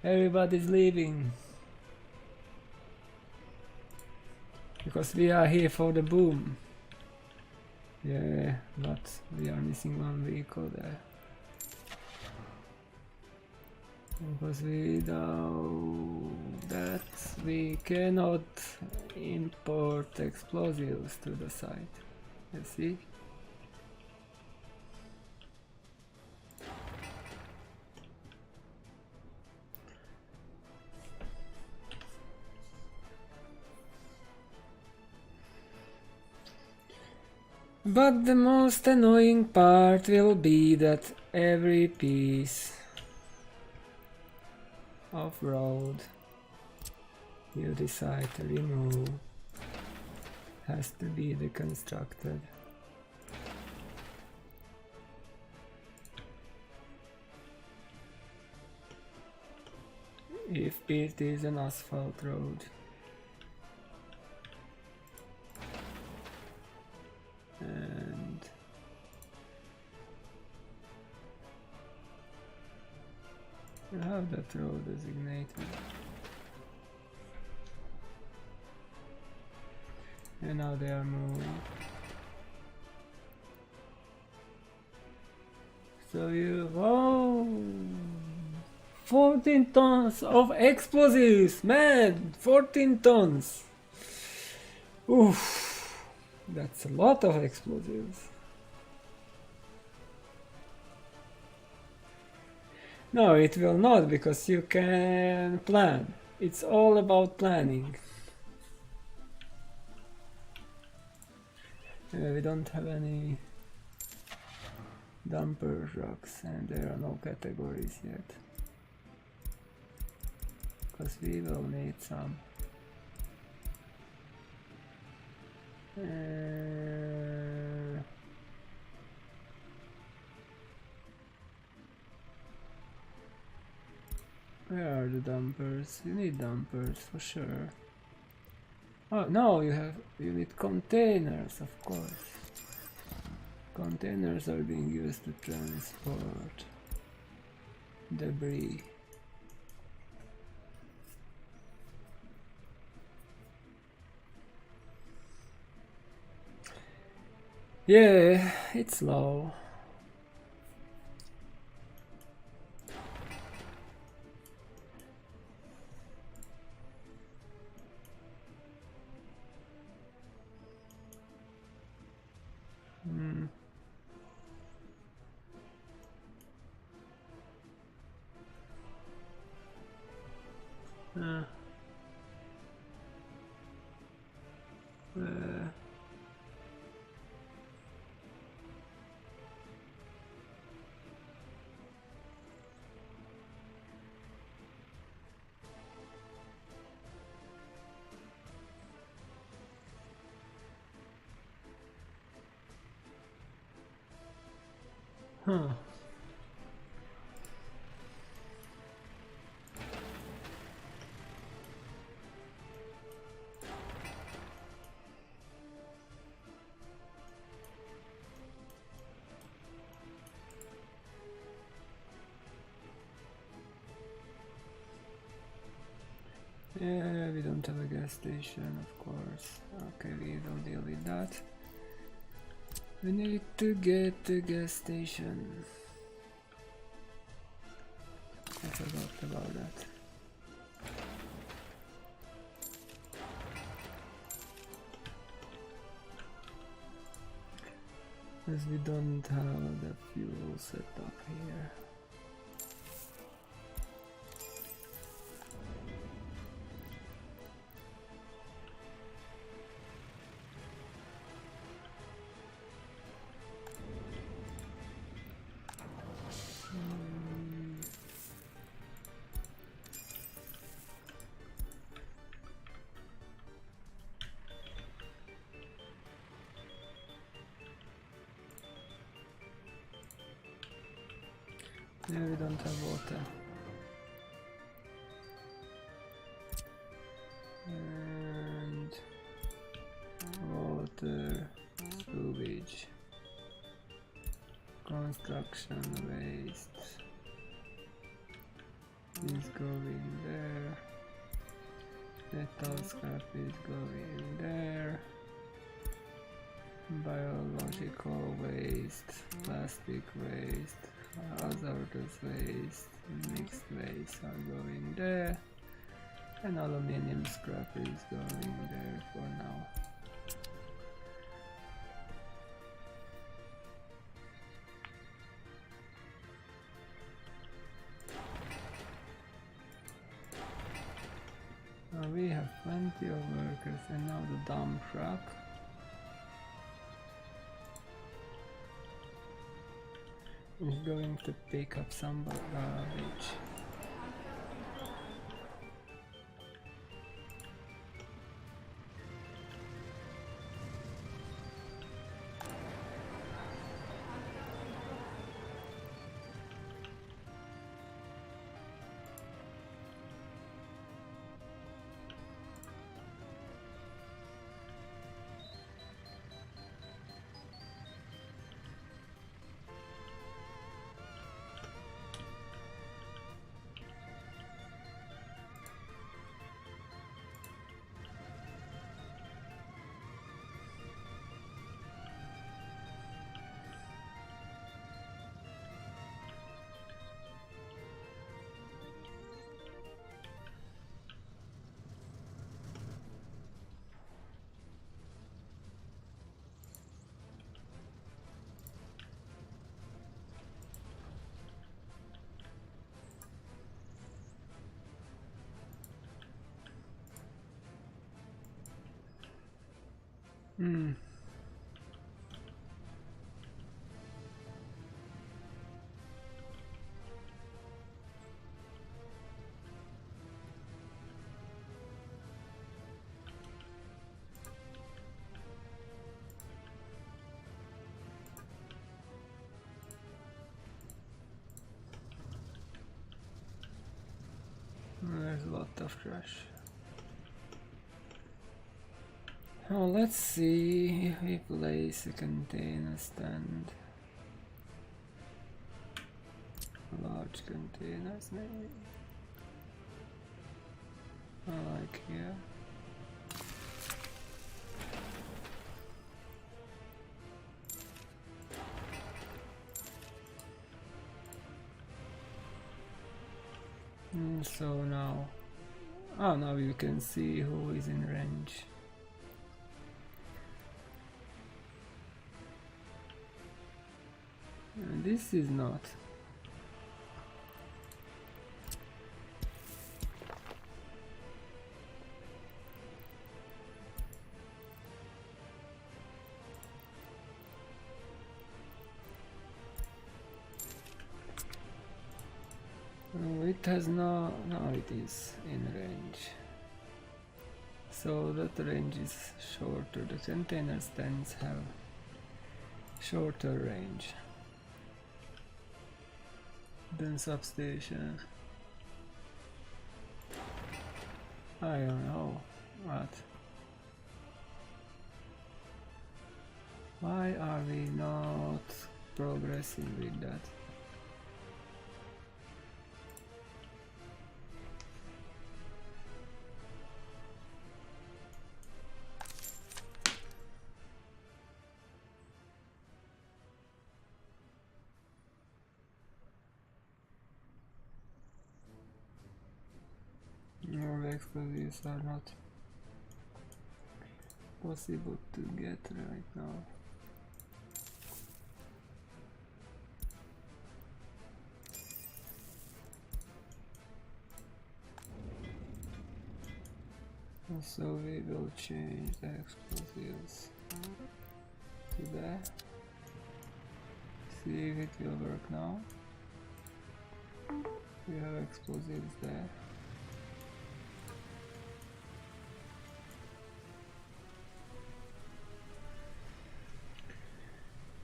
Everybody's leaving because we are here for the boom. Yeah, but we are missing one vehicle there. Because without that we cannot import explosives to the site. You see? But the most annoying part will be that every piece of road you decide to remove has to be deconstructed. If it is an asphalt road. And have that row designated. And now they are moving. So you, whoa, 14 tons of explosives, man, 14 tons. Oof, that's a lot of explosives. No, it will not, because you can plan. It's all about planning. We don't have any dumper trucks, and there are no categories yet. Because we will need some. Where are the dumpers? You need dumpers for sure. Oh no, you need containers, of course. Containers are being used to transport debris. Yeah, it's low. Uh, huh. Yeah, we don't have a gas station, of course. Okay, we will deal with that. We need to get a gas station. I forgot about that. As we don't have the fuel set up here. Yeah, we don't have water. And water, sewage, construction waste is going there. Metal scrap is going there. Biological waste, plastic waste, hazardous waste, mixed waste are going there, and aluminium scrap is going there for now. Now we have plenty of workers, and now the dump truck. Is going to pick up some garbage. Hmm. There's a lot of trash. Oh, let's see if we place a container stand. Large containers maybe. Like here. So now, now you can see who is in range. And this is not. Oh, it has no, now it is in range. So that range is shorter. The container stands have shorter range than substation. I don't know what. Why are we not progressing with that? More explosives are not possible to get right now. So we will change the explosives to that. See if it will work now. We have explosives there.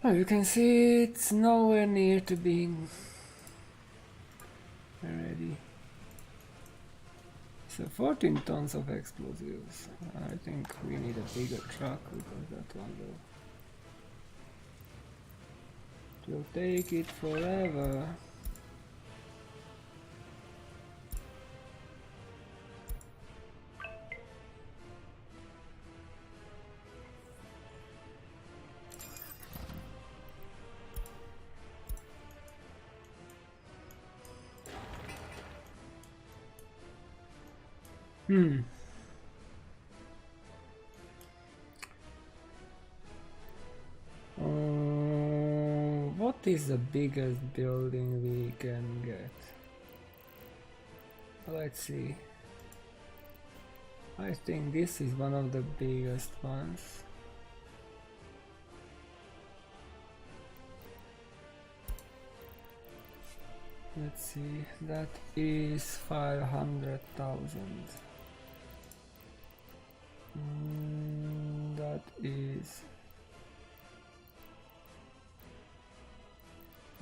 Oh, you can see it's nowhere near to being ready. So 14 tons of explosives. I think we need a bigger truck because that one will take it forever. What is the biggest building we can get? Let's see. I think this is one of the biggest ones. Let's see, that is 500,000. That is,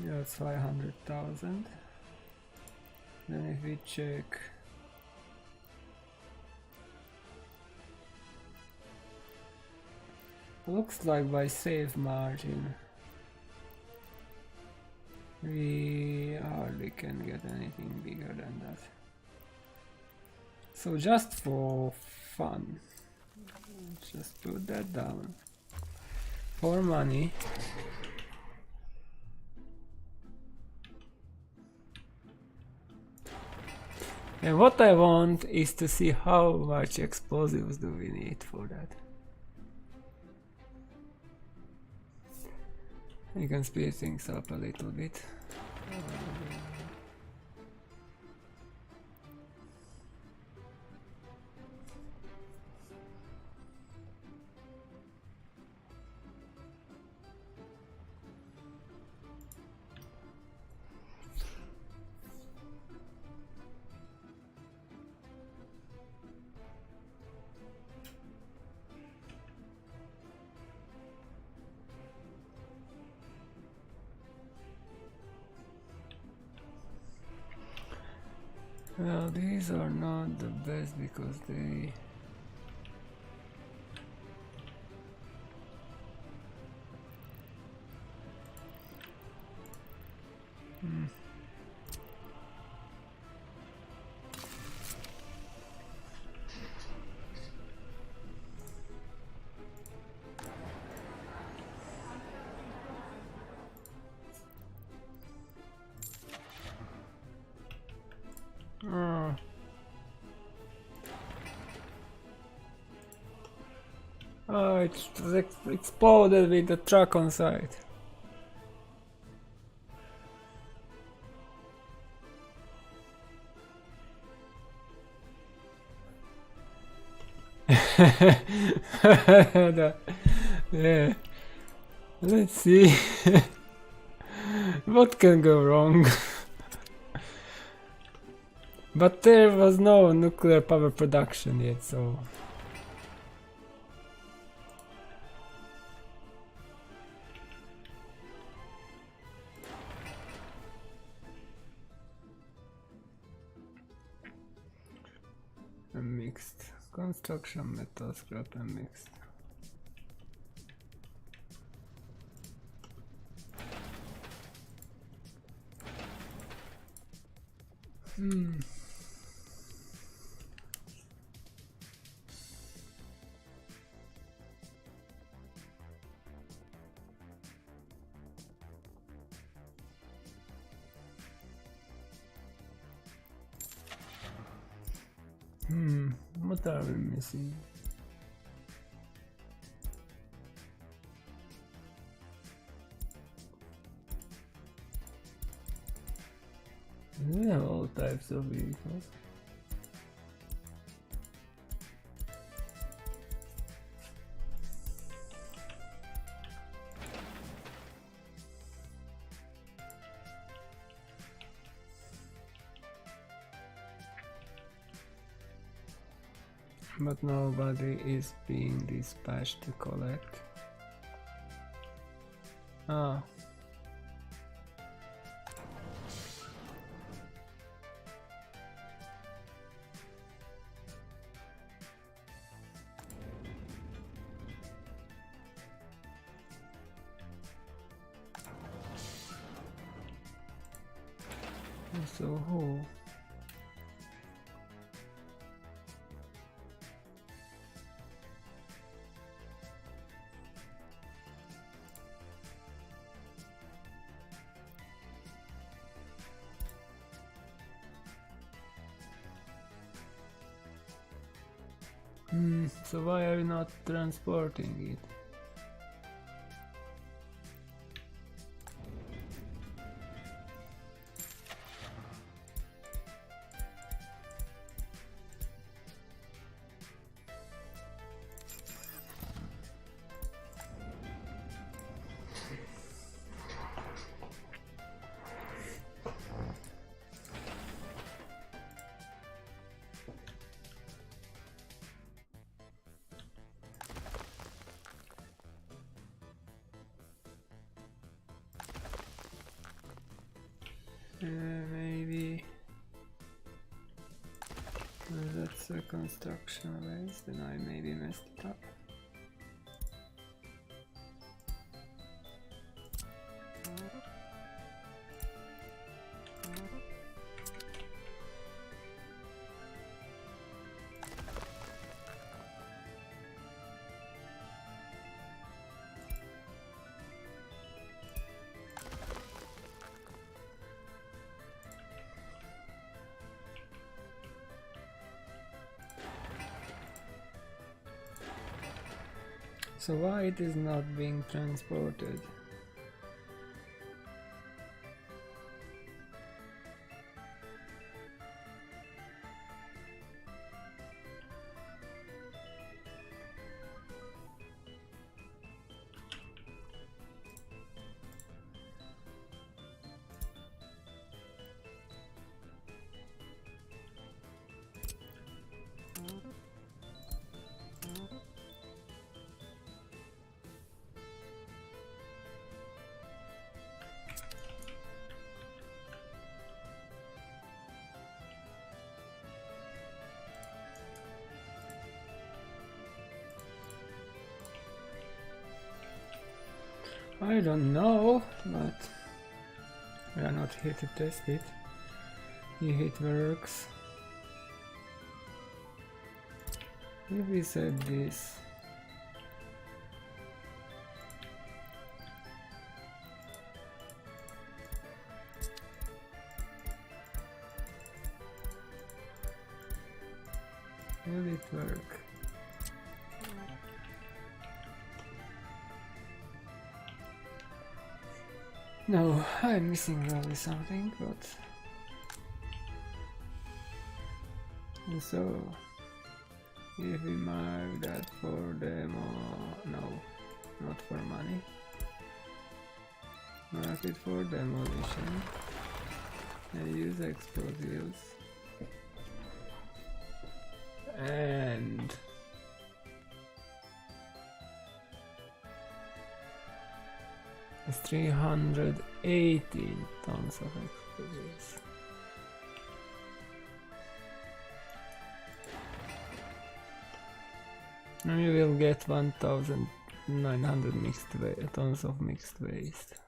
yeah, it's 500,000. Then if we check looks like by safe margin we hardly can get anything bigger than that. So just for fun, just put that down. For money. And what I want is to see how much explosives do we need for that. You can speed things up a little bit. Well, these are not the best because they... Oh. Oh, it was exploded with the truck on site. Yeah. Let's see. What can go wrong? But there was no nuclear power production yet, so... And mixed. Construction, metal, scrap and mixed. What are we missing? We have all types of vehicles. But nobody is being dispatched to collect. Ah. So who? So why are you not transporting it? Maybe that's a construction waste, then I maybe messed it up. So why it is not being transported? I don't know, but we are not here to test it. If it works. If we set this. Will it work? No, I'm missing probably something, but... So... If we mark that for demo... No, not for money. Mark it for demolition. And use explosives. And... It's 318 tons of explosives. And you will get 1900 tons of mixed waste.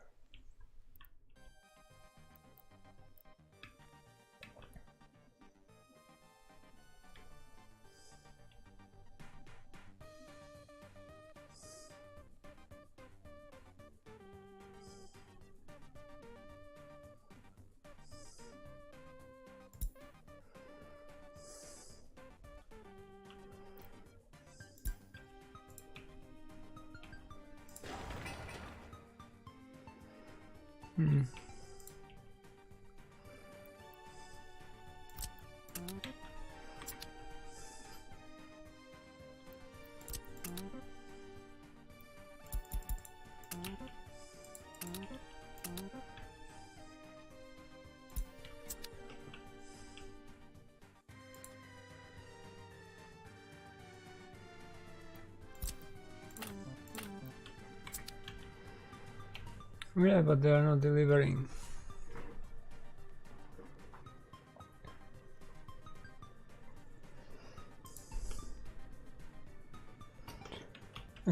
Yeah, but they are not delivering.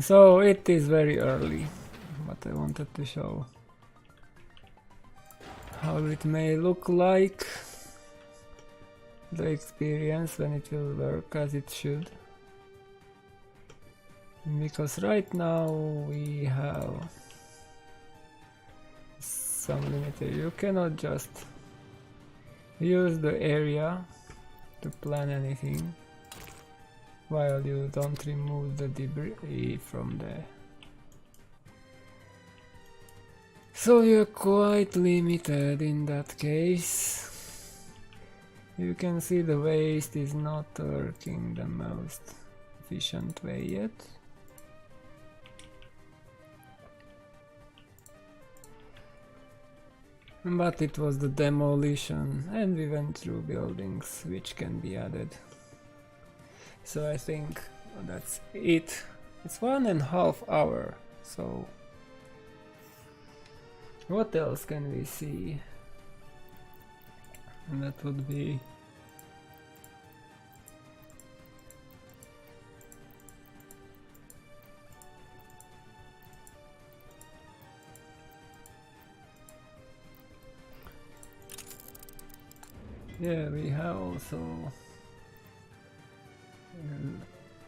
So it is very early, but I wanted to show how it may look like, the experience when it will work as it should. Because right now we have some limitations. You cannot just use the area to plan anything while you don't remove the debris from there. So you're quite limited in that case. You can see the waste is not working the most efficient way yet. But it was the demolition and we went through buildings which can be added. So I think that's it. It's 1.5 hours. So what else can we see? And that would be yeah, we have also an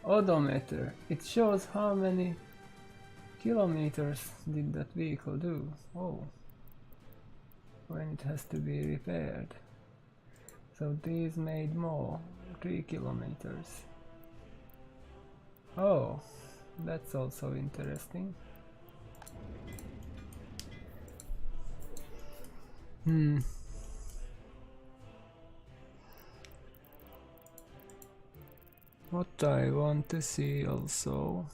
odometer. It shows how many kilometers did that vehicle do. Oh, when it has to be repaired. So these made more, 3 kilometers. Oh, that's also interesting. What I want to see also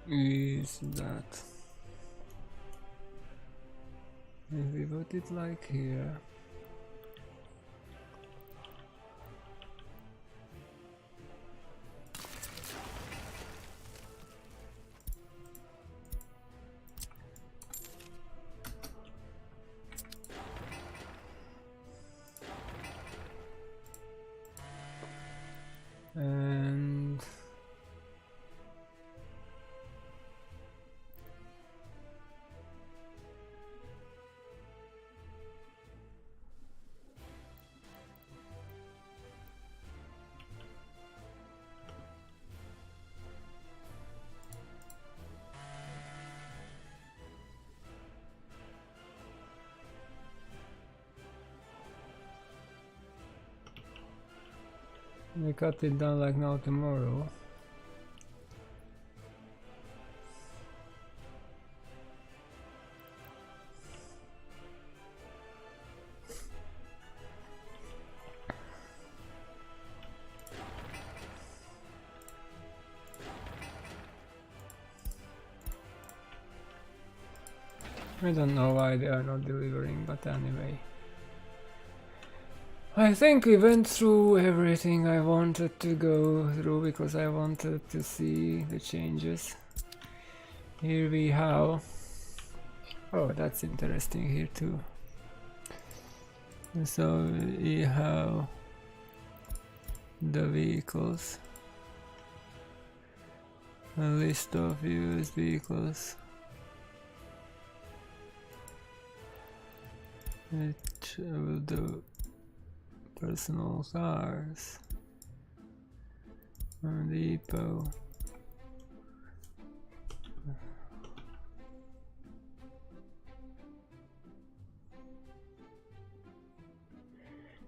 is that if we put it like here, And we cut it down like now tomorrow. I don't know why they are not delivering, but anyway. I think we went through everything I wanted to go through because I wanted to see the changes. Here we have... Oh, that's interesting here too. So we have the vehicles. A list of used vehicles. Which will do personal cars. Depot.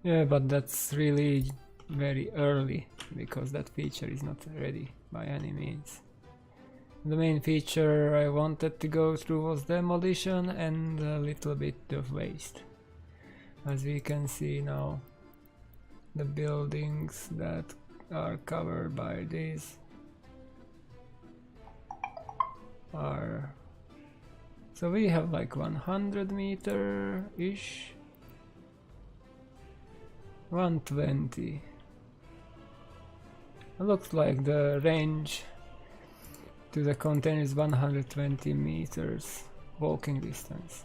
Yeah, but that's really very early because that feature is not ready by any means. The main feature I wanted to go through was demolition and a little bit of waste. As we can see now, the buildings that are covered by these are... So we have like 100 meter-ish. 120. It looks like the range to the container is 120 meters walking distance.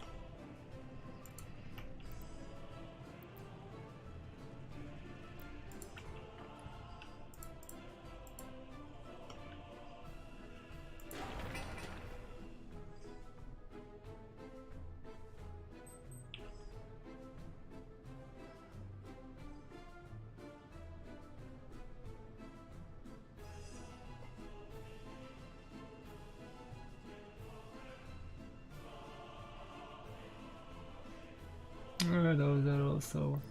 Those are also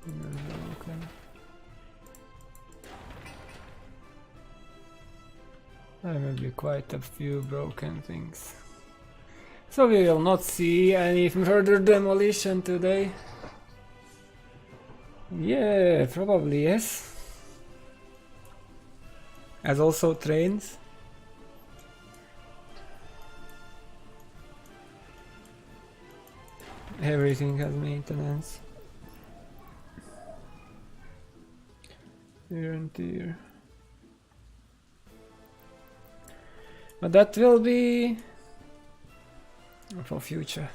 okay. There will be quite a few broken things. So we will not see any further demolition today. Yeah, probably yes. As also trains. Everything has maintenance. Here and here. But that will be for future.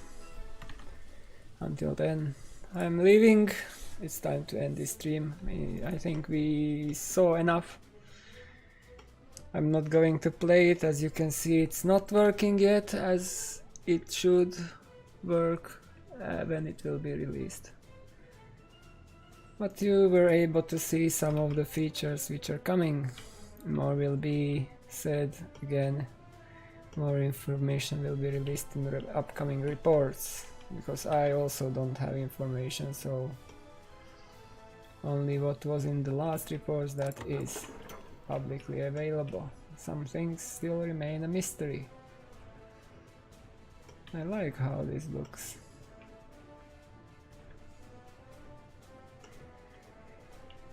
Until then, I'm leaving. It's time to end this stream. I think we saw enough. I'm not going to play it. As you can see, it's not working yet as it should work when it will be released. But you were able to see some of the features which are coming. More will be said again. More information will be released in the upcoming reports, because I also don't have information, so only what was in the last reports that is publicly available. Some things still remain a mystery. I like how this looks.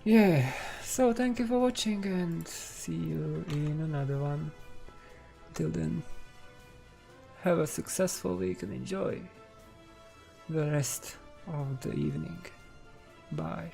Yeah, so thank you for watching and see you in another one. Till then, have a successful week and enjoy the rest of the evening. Bye.